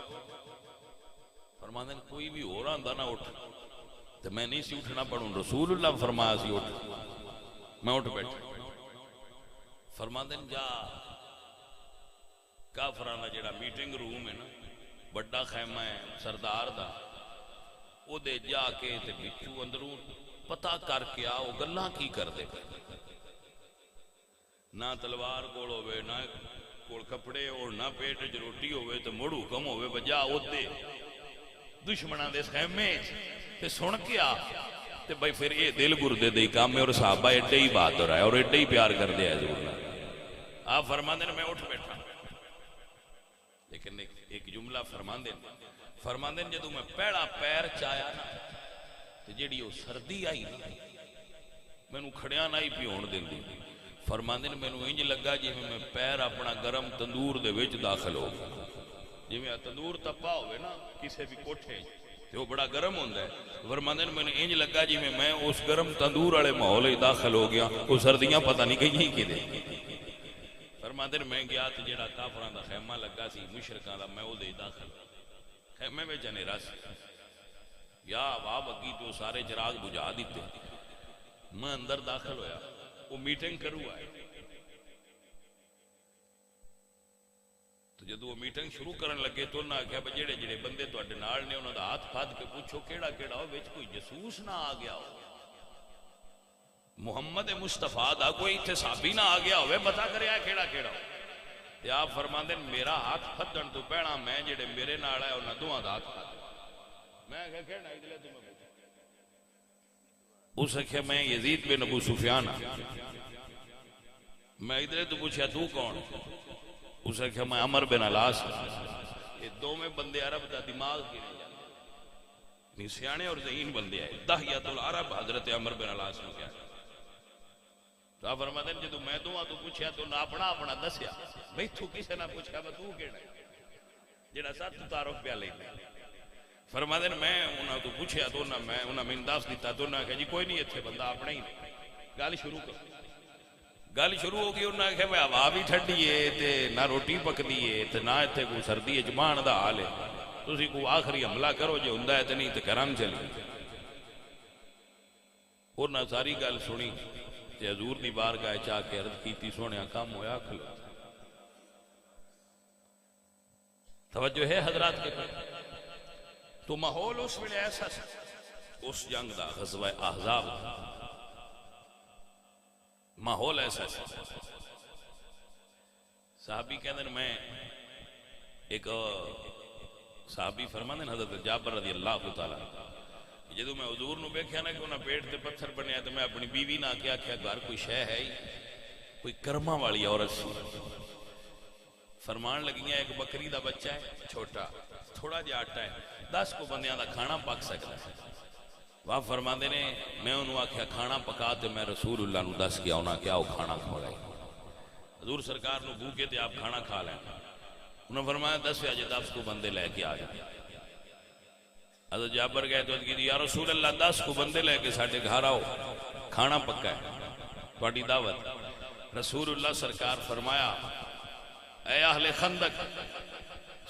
فرما دے کوئی بھی ہو رہا اندہ نہ اٹھ، تو میں نہیں سی اٹھنا پڑھوں، رسول اللہ فرمایا سی اٹھ، میں اٹھ بیٹھا۔ فرماندے جا کافراں دا جڑا میٹنگ روم ہے نا بڑا خیمہ ہے سردار دا او دے جا کے تے بچو اندروں پتہ کر کے آ او گلاں کی کر دے نہ تلوار کول ہوے نہ کول کپڑے اور نہ پیٹ وچ روٹی ہوے تے مڑ حکم ہوے بجا اودے دشمناں دے خیمے تے سن کے آ تے بھائی پھر یہ دل گردے دے کام ہے اور صحابہ ایڈے ہی بہادر ہے اور ایڈے ہی پیار کر دے حضور آپ فرماندے نے میں اٹھ بیٹھا لیکن ایک جملہ فرماندے نے جدوں میں پہلا پیر چایا نا تے جیڑی او سردی آئی نا مینوں کھڑیاں نہ ہی پیون دیندی فرماندے نے مینوں انج لگا جی میں پیر اپنا گرم تندور دے وچ داخل ہو گیا جی میں تندور تپا ہوئے نا کسے بھی کوٹھے تے وہ بڑا گرم ہوندا ہے فرماندے نے مینوں انج لگا جی میں اس گرم تندور والے ماحول وچ داخل ہو گیا وہ سردیاں پتہ نہیں کہیں کدے فرماندے نے میں گیا تے جڑا کافراں دا خیمہ لگا سی مشرکاں دا میں او دے داخل خیمے وچ ہنیرا سی یا باب اگی تو سارے چراغ بجھا دیتے میں اندر داخل ہویا وہ میٹنگ کروں آئے تو جدو وہ میٹنگ شروع کرن لگے تو انہاں کہا بھئی جڑے جڑے بندے تو اڈے نال نے انہاں دا ہاتھ پھاد کے پوچھو کیڑا کیڑا ہو وچ کوئی جسوس نہ آ گیا ہو محمد مصطفیٰ دا کوئی اتھے صحابی نہ آ گیا ہوئے بتا کرے آئے کیڑا کیڑا ہو تے آپ فرماندے میرا ہاتھ پھدن تو پہنا میں جڑے میرے نال آئے انہاں دوہاں دا ہاتھ پھد میں کہا کہنا ادھلے تمہیں پوچھا اس اکھے میں یزید بن ابو سفیان میں ادھر تو پوچھا تو کون اس اکھے میں عمر بن علاس یہ دو میں بندے عرب دا دماغ کی نہیں جانے سیانے اور ذہین بندے آئے دہیت العرب حضرت عمر بن علاس نے کیا تو آپ فرماتے ہیں جدو میں تو پوچھا تو نہ اپنا دسیا بھئی تو کسے نہ پوچھا با تو کیڑا جڑا ساتھ تو تعارف پیا لینے فرماتے ہیں میں انہاں تو پوچھا تو انہاں میں انداز دیتا تو انہاں کہا جی کوئی نہیں اتھے بندہ اپنا ہی گال شروع کر گل شروع ہو گئی انہاں کہا بھئی ہوا بھی ٹھنڈی ہے تے نہ روٹی پکدی ہے تے نہ اتھے کوئی سردی ہے جمان دا حال ہے تسی کو آخری حملہ کرو جو ہوندا ہے تے نہیں تے کرم چلی انہاں ساری گل سنی تے حضور دی بارگاہ چاہ کے عرض کیتی سونیا کام ہویا کھلو توجہ ہے حضرات کے تو ماحول اس ویلے ایسا اس جنگ دا غزوہ احزاب دا ماحول ایسا صحابی کہتے ہیں میں ایک صحابی فرماندے ہیں حضرت جابر رضی اللہ تعالیٰ جدو میں حضور نو بیکھیا نا کہ انہاں پیٹ تے پتھر بنیا تو میں اپنی بیوی نہ کیا گھر کوئی شے ہے ہی کوئی کرما والی عورت سی فرمان لگیاں ایک بکری دا بچہ ہے چھوٹا تھوڑا جہا آٹا ہے 10 کو بندیاں دا کھانا پک سکتا ہے وہ فرماندے نے میں انہوں آکھیا کھانا پکا تے میں رسول اللہ نو دس گیا انہاں کیا وہ کھانا کھوڑا ہے حضور سرکار نو بھوکے تے آپ کھانا کھا لیں انہوں فرمایا 10 بجے 10 کو بندے لے کے آ گئے حضرت جابر گئے تو کہتے یا رسول اللہ 10 کو بندے لے کے ساڑھے گھر آؤ کھانا پکا ہے بڑی دعوت رسول اللہ سرکار فرمایا اے اہل خندق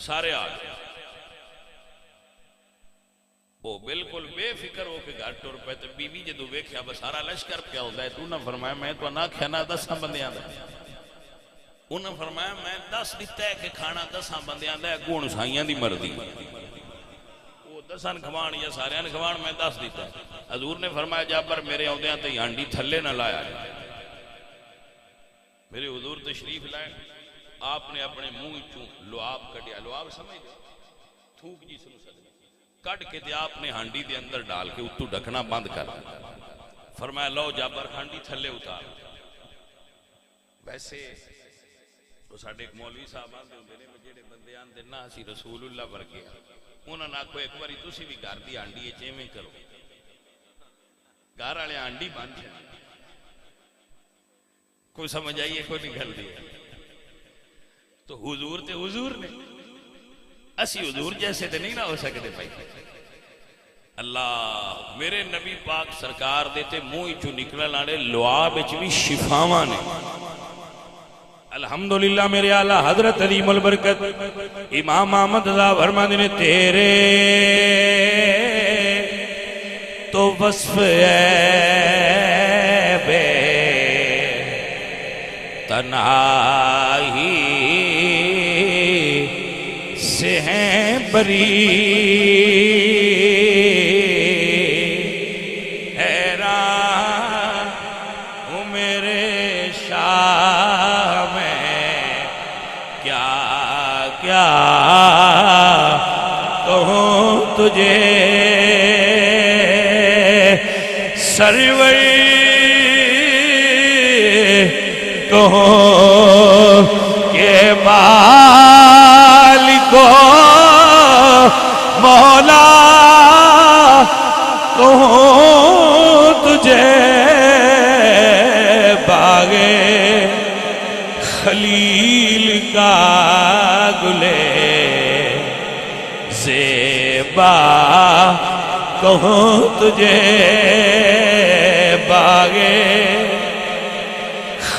سارے آ گئے وہ بالکل بے فکر ہو کے گھر ٹور پہ تو بیوی جدو ویکھیا بس سارا لشکر پیا ہوتا ہے تو نہ فرمایا میں تو نہ کھانا 10 بندیاں دا انہوں فرمایا میں 10 دیتا ہے کہ کھانا 10 بندیاں دا ہے کون سائیاں دی مردی وہ 10 کھوان یا سارے کھوان میں 10 دیتا ہے حضور نے فرمایا جابر میرے آدھیاں تے ہانڈی تھلے نہ لایا میرے حضور تشریف لائے آپ نے اپنے منہ چوں لعاب کٹیا لعاب سمجھ دے تھوک جی سنو سکتے کٹ کے دے آپ نے ہانڈی دے اندر ڈال کے اتو ڈھکنا بند کر فرمایا لو جابر ہانڈی تھلے اتار ویسے تو ساڑھے ایک مولوی صاحب آن دے ہوندے نے جڑے بندے آن دے نا اسی رسول اللہ ورگے انہاں نہ کوئی ایک باری تسی بھی گھر دی ہانڈی چیویں کرو گھر والے ہانڈی بند ہے کوئی سمجھ آئیے کوئی نہیں گل دی تو حضور تے حضور نے اسی حضور جیسے تے نہیں نہ ہو سکتے بھائی اللہ میرے نبی پاک سرکار دیتے منہ چوں نکلن والے لعاب وچ بھی شفاواں نے الحمدللہ میرے اعلیٰ حضرت عظیم البرکت امام احمد رضا فرماتے نے تیرے تو وصف ہے بے تنہائی سے ہیں بری حیران ہوں میرے شاہ میں کیا کیا کہوں تجھے سرور کہوں کہ مالکو مولا کہوں تجھے باغے خلیل کا گلے زیبا کہوں تجھے باغے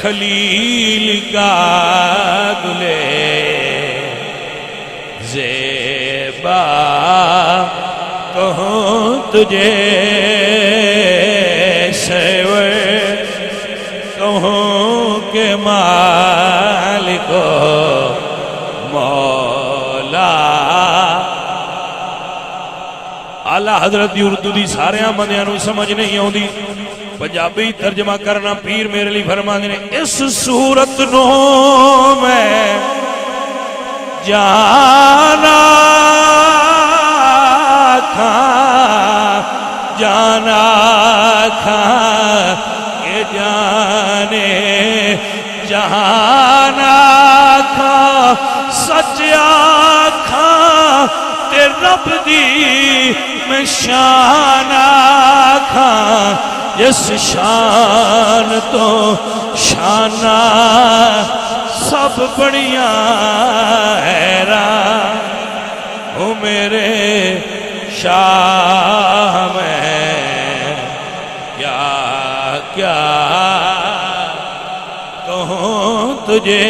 خلیل کا گلے زیبا کہوں تجھے سیور کہوں کہ مالکو مولا آلہ حضرت دی اردو دی سارے بندیاں نوں سمجھ نہیں آوندی پنجابی ترجمہ کرنا پیر میرے لیے فرماندے نے اس صورت نو میں جانا کھاں کہ جانے جہانا کھاں سچ آکھاں تے رب دی میں شان آکھاں جس شان تو شانہ سب بڑیاں حیران ہوں میرے شاہ میں کیا کیا کہوں تجھے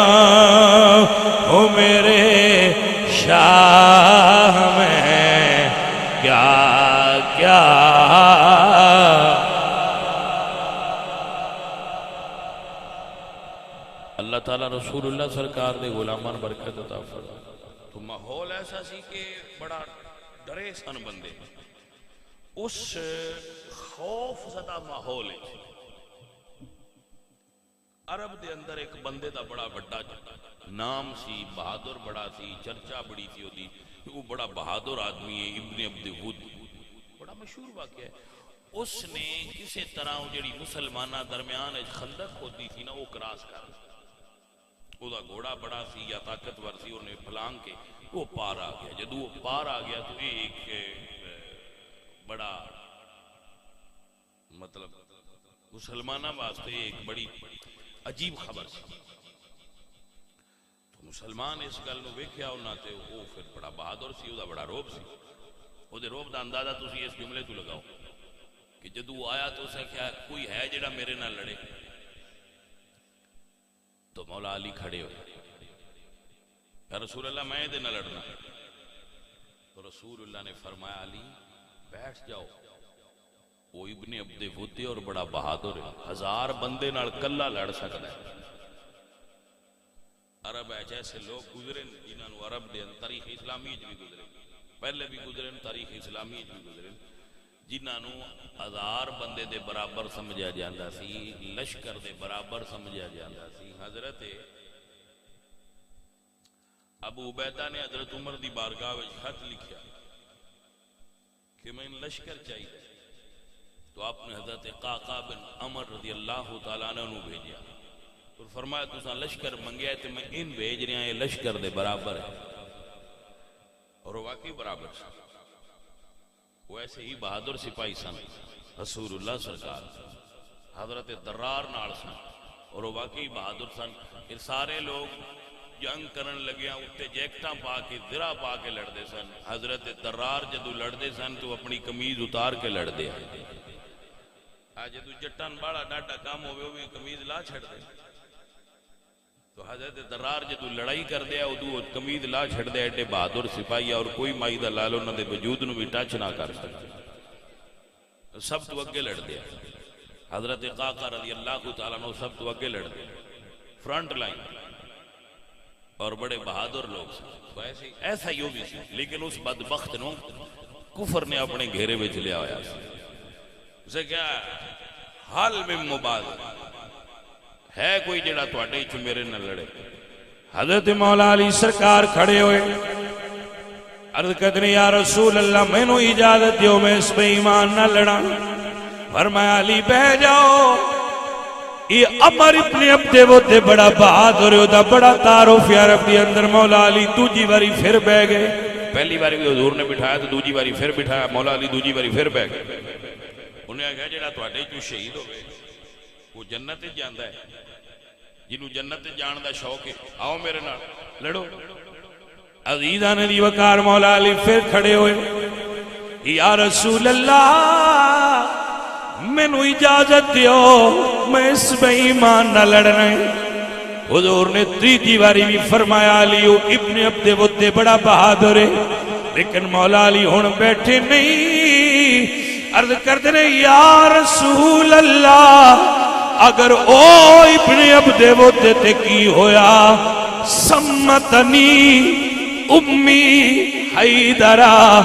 حیران ہوں میرے شاہ میں کیا کیا اللہ تعالیٰ رسول اللہ سرکار دے غلامان برکت عطا فرمائے تو ماحول ایسا سی کہ بڑا ڈرے سن بندے اس خوف زدہ ماحول ہے عرب دے اندر ایک بندے دا بڑا بڑا نام سی بہادر بڑا سی چرچا بڑی تھی ہوتی وہ بڑا بہادر آدمی ہے ابن عبد ہود بڑا مشہور واقعہ ہے اس نے کسی طرح جڑی مسلمانہ درمیان خندق ہوتی تھی نا وہ کراس کر وہ دا گھوڑا بڑا سی یا طاقتور سی انہیں پھلانگ کے وہ پار آ گیا جدو وہ پار آ گیا تو ایک بڑا مطلب مسلمانہ واسطے ایک بڑی عجیب خبر سی تو مسلمان اس گل نو ویکھیا انہاں تے وہ پھر بڑا بہادر سی وہ بڑا روب سی وہ دے روب دا اندازہ تسی اس جملے تو لگاؤ کہ جدو آیا تو اسے کیا کوئی ہے جڑا میرے نہ لڑے تو مولا علی کھڑے ہوئے یا رسول اللہ میں دے نہ لڑنا تو رسول اللہ نے فرمایا علی بیٹھ جاؤ وہ ابن عبد ہود اور بڑا بہادر ہے 1000 بندے نال کلا لڑ سکتا ہے عرب ہے جیسے لوگ گزرے جنہاں نو عرب دے تاریخ اسلامی بھی گزرے پہلے بھی گزرے تاریخ اسلامی بھی گزرے جنہاں نو 1000 بندے دے برابر سمجھا جاندا سی لشکر دے برابر سمجھا جاندا سی حضرت ابو عبیدہ نے حضرت عمر دی بارگاہ وچ خط لکھیا کہ میں لشکر چاہیے تو آپ نے حضرت قعقاع بن عمر رضی اللہ تعالیٰ عنہ بھیجیا اور فرمایا تساں لشکر منگیا ہے تو میں ان بھیج رہا یہ لشکر دے برابر ہے اور واقعی برابر سے وہ ایسے ہی بہادر سپاہی سن رسول اللہ سرکار حضرت درار نال سن اور واقعی بہادر سن پھر سارے لوگ جنگ کرن لگیا اٹھے جیکٹاں پا کے درہ پا کے لڑ دے سن حضرت درار جدو لڑ دے سن تو اپنی کمیز اتار کے لڑ دے جدو جٹان باڑا ڈاٹا کام ہوئے ہوئے کمیز لا چھڑ دے تو حضرت درار جدو لڑائی کر دیا ادو کمیز لا چھڑ دے ایڈے بہادر سپاہی اور کوئی مائی دا لالو نہ دے وجود نو بھی ٹچ نہ کر سکتا سب تو اگے لڑ دیا حضرت قاقا رضی اللہ تعالیٰ عنہ سب تو اگے لڑ دیا فرنٹ لائن اور بڑے بہادر لوگ سے ایسا ہی ہو بھی سی لیکن اس بدبخت نو کفر نے اپنے گھیرے میں لیا ہوا اسے کیا حال میں مباد ہے کوئی جڑا تواڈے وچ میرے نہ لڑے حضرت مولا علی سرکار کھڑے ہوئے عرض کرتے یا رسول اللہ میں نو اجازت دیو میں اس پہ ایمان نہ لڑا فرمایا علی بہ جاؤ یہ عمر ابن عبد وہد بڑا بہادر ہوتا بڑا تعارف عرب کے اندر مولا علی دوجی باری پھر بہ گئے پہلی باری بھی حضور نے بٹھایا تو دوجی باری پھر بٹھایا مولا علی دوجی باری پھر بہ گئے انہیں کہا جڑا تواڈے چوں شہید ہوئے وہ جنت جاندا ہے جنوں جنت جان دا شوق ہے آؤ میرے نال لڑو عزیزان دی وقار مولا علی پھر کھڑے ہوئے یا رسول اللہ میں نو اجازت دیو میں اس میں ایمان نہ لڑنا ہے حضور نے تیجی باری بھی فرمایا علیو ابن عبد وہد بڑا بہادر ہے لیکن مولا علی ہن بیٹھے نہیں عرض کرتے رہے یا رسول اللہ اگر او ابن عبد وہد تے کی ہویا سمتنی امی حیدرہ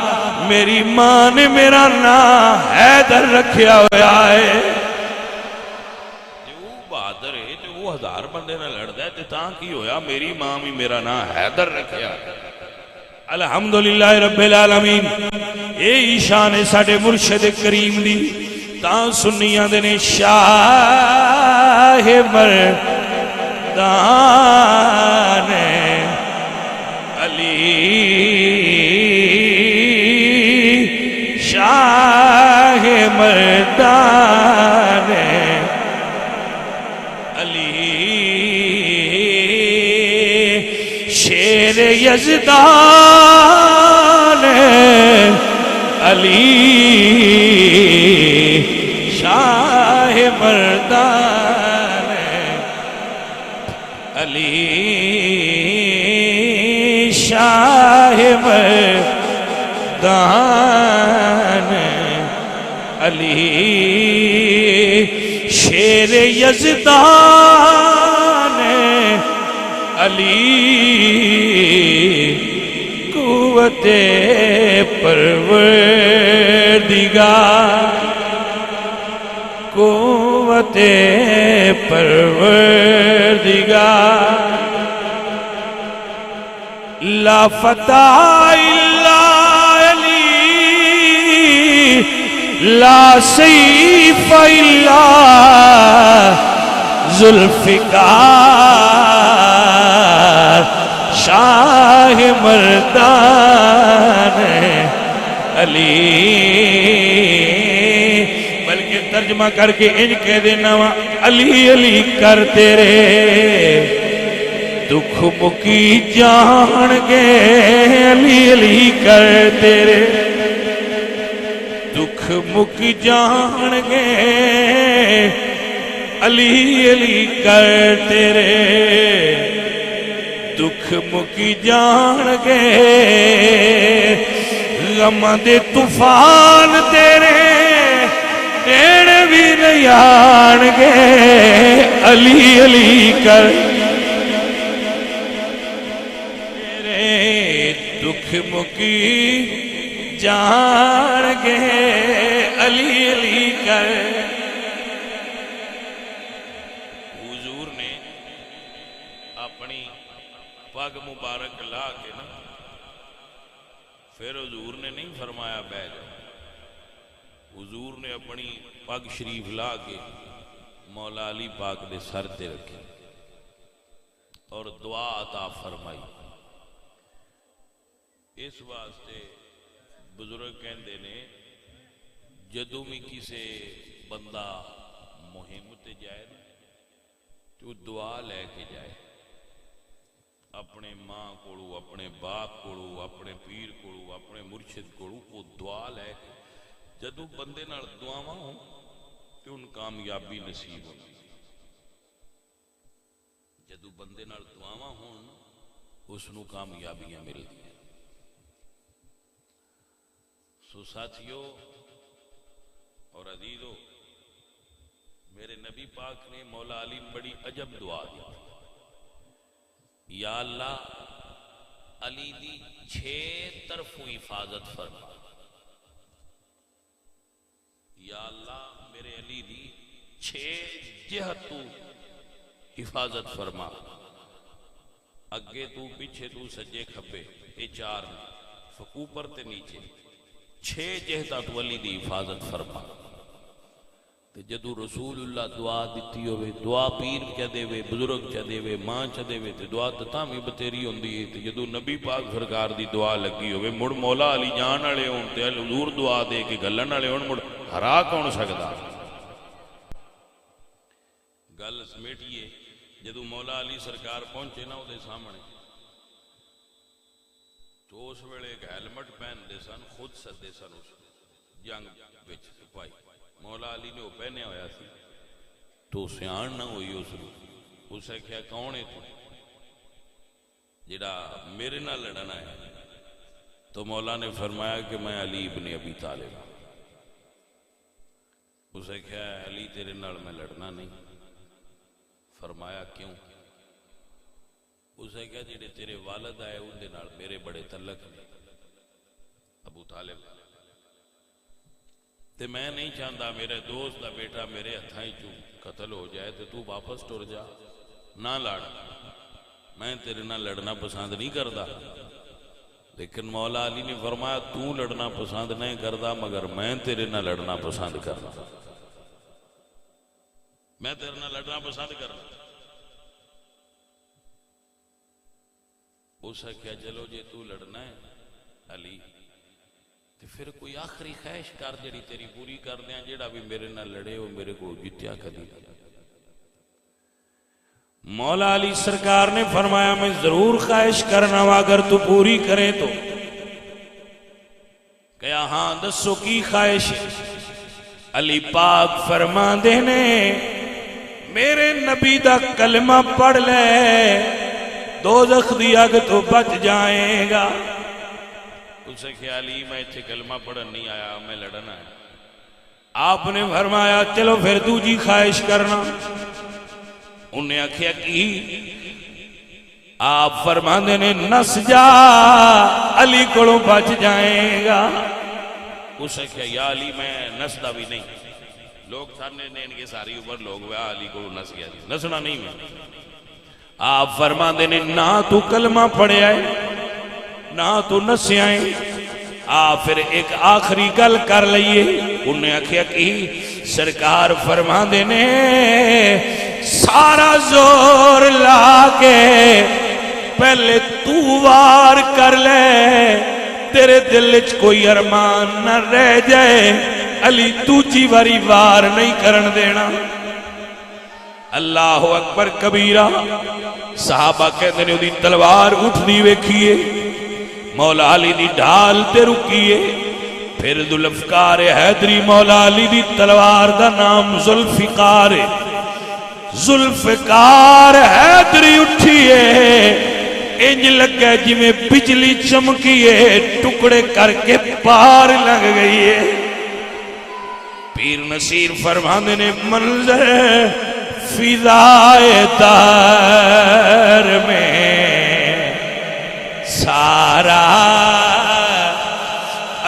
میری ماں نے میرا نام حیدر رکھیا ہویا ہے جو بہادر ہے جو وہ ہزار بندے نہ لڑدا ہے تے تاں کی ہویا میری ماں بھی میرا نام حیدر رکھیا الحمدللہ رب العالمین یہ شان ہے ساڈے مرشد کریم دی تاں سنیاں دے نے شاہ مردان علی شاہ مردان علی شیر یزدان علی شاہ مردان علی شاہ مردان علی شیر یزدان علی قوت پروردگار قوت پروردگار لا فتح الا علی لا سیف الا ذوالفقار شاہ مردان علی بلکہ ترجمہ کر کے ان کہہ دینا علی علی کر تیرے دکھ مکی جان گے علی علی کر تیرے دکھ مک جان گے علی علی کر تیرے دکھ مک جان گے غم دے طوفان تیرے نیڑے بھی نہیں آن گے علی علی کر دکھ مکی جان گے علی علی کر حضور نے اپنی پگ مبارک لا کے نا پھر حضور نے نہیں فرمایا بیٹھ جاؤ حضور نے اپنی پگ شریف لا کے مولا علی پاک دے سر تے رکھی اور دعا عطا فرمائی اس واسطے بزرگ کہندے نے جدوں بھی کسے بندہ مہم تے جائے تو دعا لے کے جائے اپنے ماں کوڑو اپنے باپ کوڑو اپنے پیر کوڑو اپنے مرشد کوڑو وہ دعا لے کے جدوں بندے نال دعاواں ہوں تو ان کامیابی نصیب ہو جدوں بندے نال دعاواں ہوں اس نو کامیابیاں ملدی سو ساتھیو اور عزیزو میرے نبی پاک نے مولا علی بڑی عجب دعا دی، یا اللہ علی دی 6 طرفوں حفاظت فرما، یا اللہ میرے علی دی 6 جہتوں حفاظت فرما، اگے تو پیچھے تو سجے کھبے، یہ 4 فکو پر تے نیچے 6 جہتاں تو علی دی حفاظت فرما۔ تے جدو رسول اللہ دعا دیتی ہوئے، دعا پیر چا دے وے، بزرگ چا دے وے، ماں چا دے وے، تے دعا تتامی بتیری ہوندی ہے۔ تے جدو نبی پاک سرکار دی دعا لگی ہوئے، مڑ مولا علی جان والے ہون تے حضور دعا دے کے گلن والے ہون، مڑ ہرا کون سکدا؟ گل سمیٹیے، جدو مولا علی سرکار پہنچے نا دے سامنے، تو اس ویلے ایک ہیلمٹ پہن دے سن، خود سدے سن اس جنگ وچ سپاہی، مولا علی نے وہ پہنے ہویا سی، تو سیان نہ ہوئی اسے کیا کون ہے تو جڑا میرے نہ لڑنا ہے؟ تو مولا نے فرمایا کہ میں علی ابن ابی طالب۔ اسے کیا علی تیرے نال میں لڑنا نہیں۔ فرمایا کیوں؟ اسے کیا جڑے تیرے والد آئے ان دے نال میرے بڑے تعلق ہیں، ابو طالب، تے میں نہیں چاہتا میرے دوست دا بیٹا میرے ہتھاں چوں قتل ہو جائے تے تو واپس ٹر جا، نہ لڑ، میں تیرے نال لڑنا پسند نہیں کردا۔ لیکن مولا علی نے فرمایا تو لڑنا پسند نہیں کردا، مگر میں تیرے نال لڑنا پسند کرنا، میں تیرے نال لڑنا پسند کرنا۔ اسے کیا چلو جے تو لڑنا ہے علی تو پھر کوئی آخری خواہش کر جڑی تیری پوری کر دیا، جڑا بھی میرے نہ لڑے وہ میرے کو جتیا کدی۔ مولا علی سرکار نے فرمایا میں ضرور خواہش کرنا وا، اگر تو پوری کرے تو۔ کہا ہاں دسو کی خواہش؟ علی پاک فرما دینے میرے نبی دا کلمہ پڑھ لے، دوزخ دی اگ تو بچ جائے گا۔ اسے خیالی میں اتھے کلمہ پڑھن نہیں آیا، میں لڑنا ہے۔ آپ نے فرمایا چلو پھر دوجی خواہش کرنا۔ انہیں آکھیا کی؟ آپ فرماندے نے نس جا، علی کولوں بچ جائے گا۔ اسے کہا یا علی میں نسدا بھی نہیں، لوگ سامنے نے ان کے ساری اوپر لوگ وہاں علی کو نس گیا، نسنا نہیں میں۔ آپ فرماندے نے نہ تو کلمہ پڑھے آئے نہ تو نسے آئے۔ آپ پھر ایک آخری گل کر لئیے۔ انہیں آکھیا کی؟ سرکار فرماندے نے سارا زور لا کے پہلے تو وار کر لے، تیرے دل وچ کوئی ارمان نہ رہ جائے، علی دوجی واری وار نہیں کرن دینا۔ اللہ اکبر کبیرہ۔ صحابہ کہتے ہیں دی تلوار اٹھ دی ویکھیے، مولا علی دی ڈھال تے رکیے، پھر ذوالفقار حیدری مولا علی دی تلوار دا نام ذوالفقار ہے۔ ذوالفقار حیدری اٹھیے، انج لگا جی میں بجلی چمکیے، ٹکڑے کر کے پار لگ گئی ہے۔ پیر نصیر فرماندے نے منظر فضائے دار میں سارا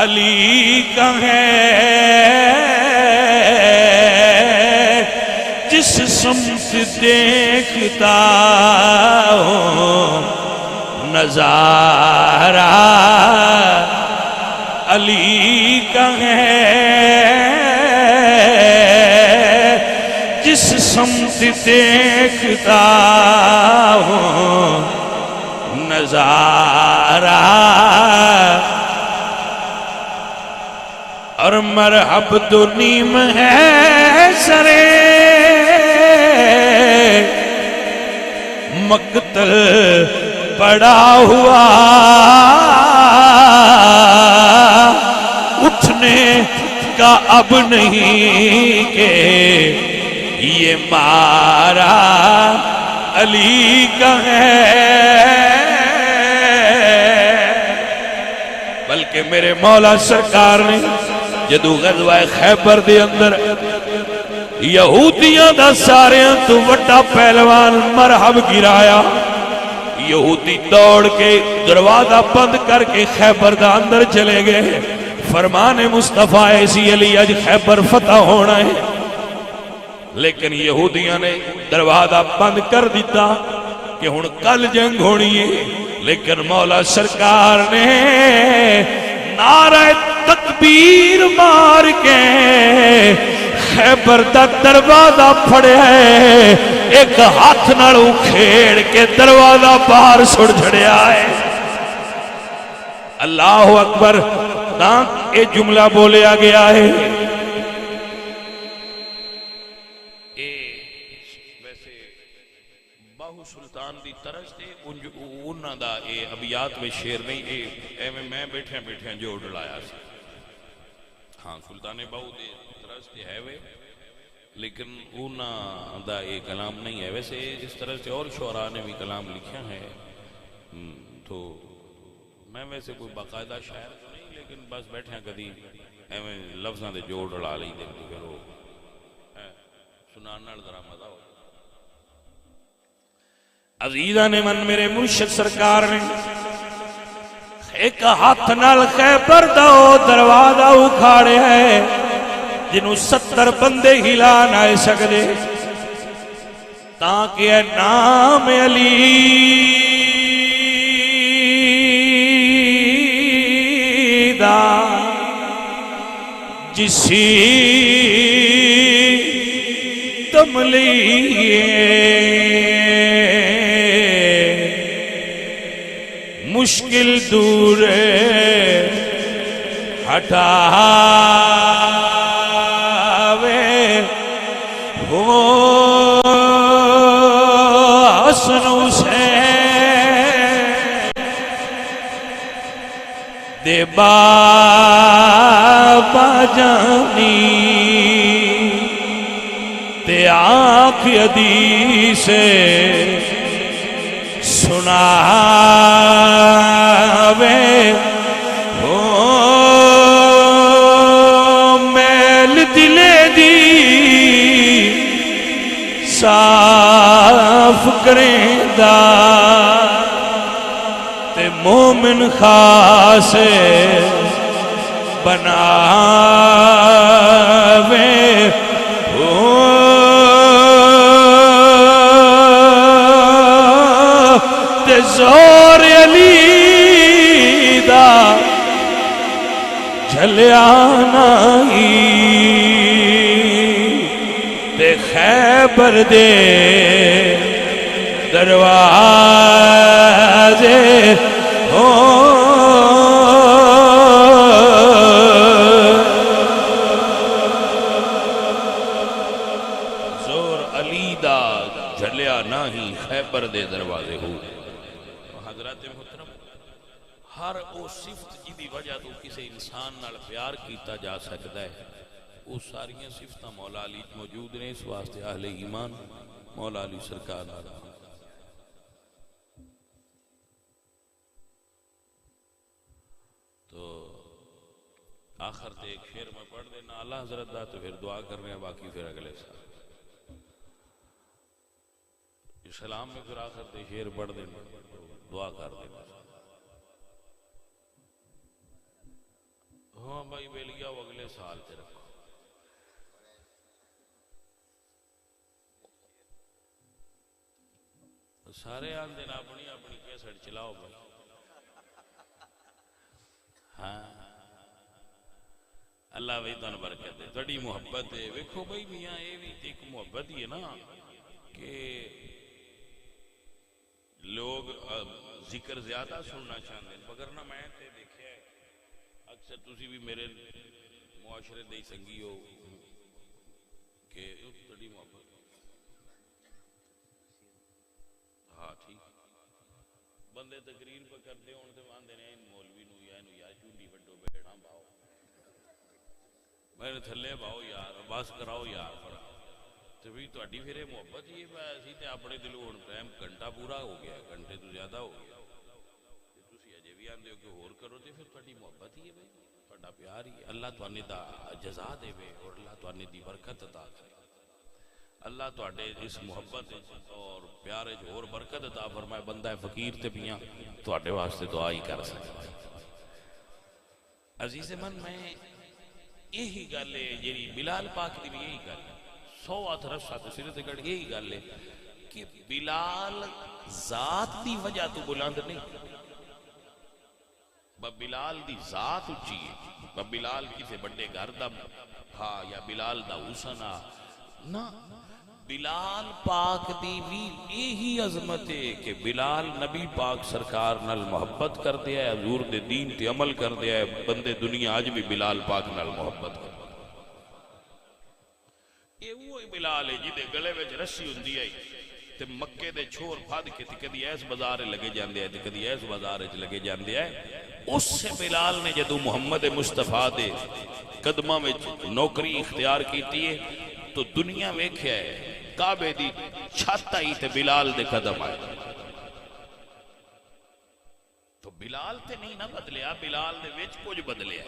علی کا ہے، جس سمت دیکھتا ہوں نظارہ علی کا ہے، جس سمت دیکھتا ہوں نظارہ، اور مرحب تو نیم ہے سرے مقتل پڑا ہوا، اٹھنے کا اب نہیں کہ یہ مارا علی کا ہے، بلکہ میرے مولا سرکار نے جدو غزوہ خیبر دے اندر یہودیاں دا ساریاں تو وڈا پہلوان مرحب گرایا، یہودی دوڑ کے دروازہ بند کر کے خیبر دا اندر چلے گئے۔ فرمان مصطفیٰ ایسی علی اج خیبر فتح ہونا ہے، لیکن یہودیاں نے دروازہ بند کر دیتا کہ ہن کل جنگ ہونی ہے، لیکن مولا سرکار نے نعرہ تکبیر مار کے خیبر دا دروازہ پھڑیا ہے، ایک ہاتھ نال کھیڑ کے دروازہ باہر سڑ جھڑیا ہے۔ اللہ اکبر، تاں اے جملہ بولیا گیا ہے۔ ویسے باہو سلطان دی طرز تے انہاں دا اے ابیات میں شعر نہیں، اے ایویں میں بیٹھے جو ڈلایا سی۔ ہاں سلطان باہو دے طرز تے ہے وے، لیکن انہاں دا اے کلام نہیں ہے۔ ویسے جس طرح سے اور شعراء نے بھی کلام لکھا ہے، تو میں ویسے کوئی باقاعدہ شاعر تو نہیں، لیکن بس بیٹھے کدی ایویں لفظاں دے جوڑ ڈلا لئی دے پھر وہ سنان نال ذرا مزہ ہو۔ عزیزاں نے من میرے مرشد سرکار نے ایک ہاتھ نال خیبر دا دروازہ اکھاڑے ہے جنہوں 70 بندے ہلا نہ سکدے، تاکہ اے نام علی دا جسی تم لیے مشکل دور ہٹاوے ہو حسن حسین دے بابا جانی تے آنکھ حدیث سناوے ہو میل دلے دی صاف کریں دا تے مومن خاص بناوے زور علی دا جھلیا نہیں تے خیبر دے دروازے ہو زور علی دا جھلیا نہیں خیبر دے دروازے ہو۔ محترم، ہر او صفت جی وجہ تو کسی انسان نال پیار کیتا جا سکتا ہے، وہ ساریاں صفتاں مولا علی موجود نے، اس واسطے اہل ایمان مولا علی سرکار نال۔ تو آخر تے ایک شعر میں پڑھ دینا اللہ حضرت دا، تو پھر دعا کر رہے ہیں، باقی پھر اگلے سال سلام میں پھر آخر تے شعر پڑھ دینا، دعا کر دینا۔ ہاں بھائی ویلیا وہ اگلے سال تے رکھو۔ سارے آن دینا اپنی اپنی کیسٹ چلاؤ بھائی۔ ہاں اللہ بھائی تن برکت دے، تھوڑی محبت ہے۔ ویکھو بھائی میاں یہ بھی ایک محبت ہی ہے نا کہ لوگ ذکر زیادہ سننا چاہتے ہیں، مگر نہ میں تے دیکھیا ہے اکثر تسی بھی میرے معاشرے دے سنگی ہو کہ تھوڑی محبت۔ ہاں ٹھیک، بندے تقریر پہ کرتے ہون تے آندے نے مولوی نو یا انو یار چونڈی وڈو بیڑاں باؤ، میں تھلے باؤ یار، بس کراؤ یار۔ تو بھی تہاڈی پھر محبت ہی ہے، اسی تے اپنے دلوں ہن ٹائم گھنٹہ پورا ہو گیا، گھنٹے تو زیادہ ہو گیا، تسی اجے بھی آندے ہو کہ ہور کرو، تے پھر تہاڈی محبت ہی ہے بھائی۔ تہاڈا پیار ہی ہے۔ اللہ توانے دا جزا دے اور اللہ توانے دی برکت عطا کرے۔ اللہ تواڈے اس محبت اور پیار اور برکت عطا فرمائے۔ بندہ فقیر تے پیاں تواڈے واسطے دعا ہی کر سکتا ہے۔ عزیز من میں یہی گل ہے جی بلال پاک دی بھی یہی گل ہے، 100 ہاتھ رسا تے سر تے گڑ یہی گل ہے کہ بلال ذات دی وجہ تو بلند نہیں، بلال دی ذات اچھی ہے، بلال کسی بڑے گھر دا تھا یا بلال دا حسن نہ، بلال پاک دی بھی یہی عظمت ہے کہ بلال نبی پاک سرکار نال محبت کر دیا ہے، حضور دے دین تے عمل کر دیا ہے، بندے دنیا آج بھی بلال پاک نال محبت کر دیا۔ یہ وہی بلال ہے جدے گلے وچ رسی ہوندی ہے تے مکے دے چھور پھد کے تے کدی ایس بازار لگے جاندے ہیں تے کدی ایس بازار وچ لگے جاندے ہیں۔ اس سے بلال نے جدو محمد مصطفیٰ دے قدماں وچ نوکری اختیار کیتی ہے تو دنیا ویکھیا ہے کعبے دی چھت آئی تے بلال دے قدم آئے، تو بلال تے نہیں نہ بدلیا، بلال دے وچ کچھ بدلیا،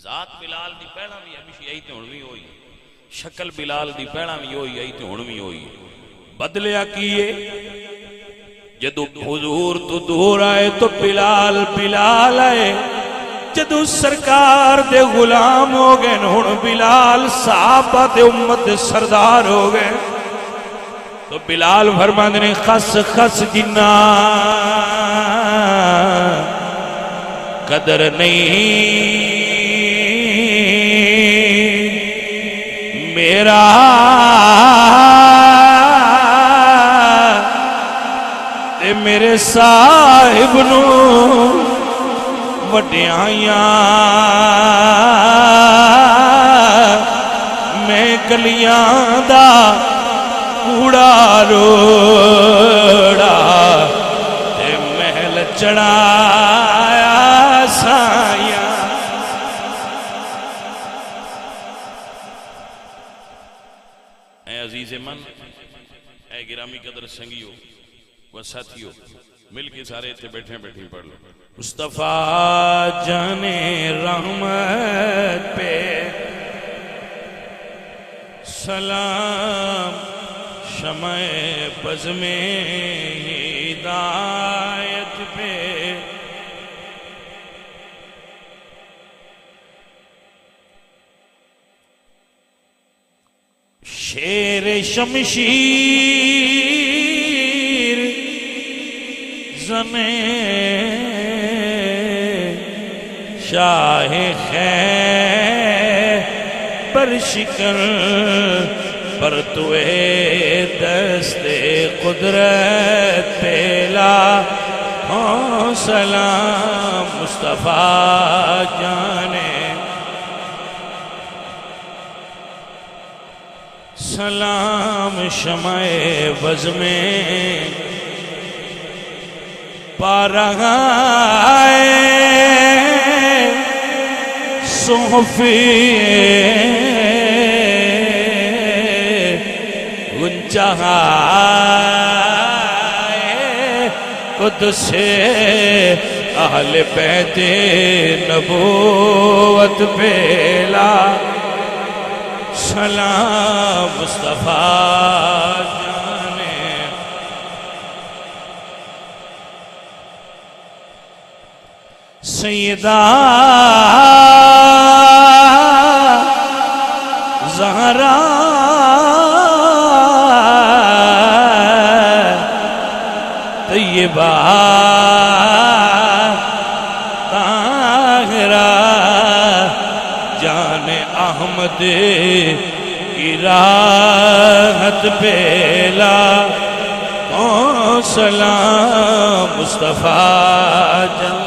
ذات بلال دی پہلا بھی ہمیشہ آئی تے ہن بھی ہوئی، شکل بلال دی پہلا بھی ہوئی آئی تے ہن بھی ہوئی، بدلیا کیے جدو حضور تو دور آئے تو بلال بلال آئے، جدو سرکار دے غلام ہو گئے ہن بلال صحابہ دے امت دے سردار ہو گئے، تو بلال فرماندے نے خس خس جنہ قدر نہیں میرا تے میرے صاحب نو وڈیائیاں میں کلیاں دا کوڑا روڑا تے محل چڑھایا سائیاں۔ اے عزیز من، اے گرامی قدر سنگیو و ساتھیو، مل کے سارے تے بیٹھے بیٹھے پڑھ لو۔ مصطفیٰ جان رحمت پہ سلام، شمع بز میں ہدایت پہ شیر شمشیر زمیں شاہ خیبر شکن پر توے دست قدرت پیلا ہوں سلام مصطفیٰ جانے سلام شمع بز میں پارہائے صحفی گنچہائے قدس اہل بیت نبوت پیلا سلام مصطفیٰ جانے سیدہ زہرا طیبہ طاہرہ جان احمد کی راحت پیلا او سلام مصطفیٰ جان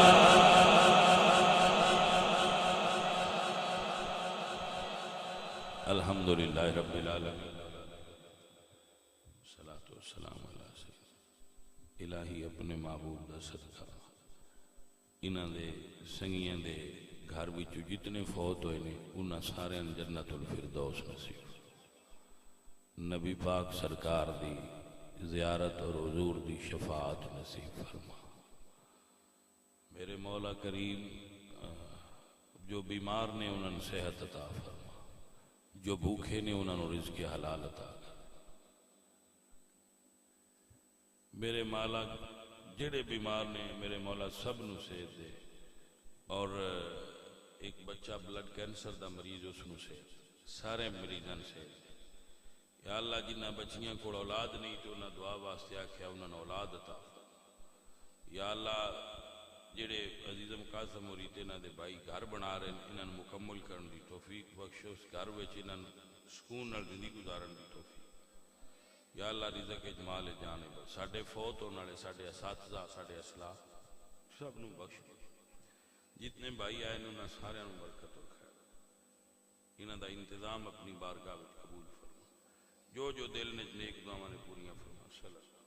الحمدللہ رب العالمین صلاۃ والسلام علی سیدنا الہی اپنے محبوب دا صدقہ انہاں دے سنگیاں دے گھر وچوں جتنے فوت ہوئے نے انہاں سارے جنت الفردوس نصیب، نبی پاک سرکار دی زیارت اور حضور دی شفاعت نصیب فرما۔ میرے مولا کریم جو بیمار نے انہوں نے صحت عطا فرما، جو بھوکے نے انہوں نے رزق حلال عطا کر۔ میرے مولا جڑے بیمار نے میرے مولا سب نو صحت دے، اور ایک بچہ بلڈ کینسر دا مریض اس نو صحت، سارے مریضاں صحت دے۔ یا اللہ جنہ بچیاں کو اولاد نہیں تو انہاں دعا واسطے آکھیا انہاں نے اولاد عطا فرما۔ یا اللہ جڑے عزیزم قاسم مرید انہاں دے بھائی گھر بنا رہے ہیں انہاں مکمل کرن دی توفیق بخشو، اس گھر وچ انہاں سکون نال زندگی گزارن دی توفیق۔ یا اللہ رزق اجمال جانب ساڈے فوت ہونے والے ساڈے اساتذہ ساڈے اسلاف سب نو بخش دے، جتنے بھائی آئے انہاں سارے نو برکت اور خیر، انہاں دا انتظام اپنی بارگاہ وچ قبول فرما، جو دل نے نیک دعاواں نے پوریاں فرما۔ صلی اللہ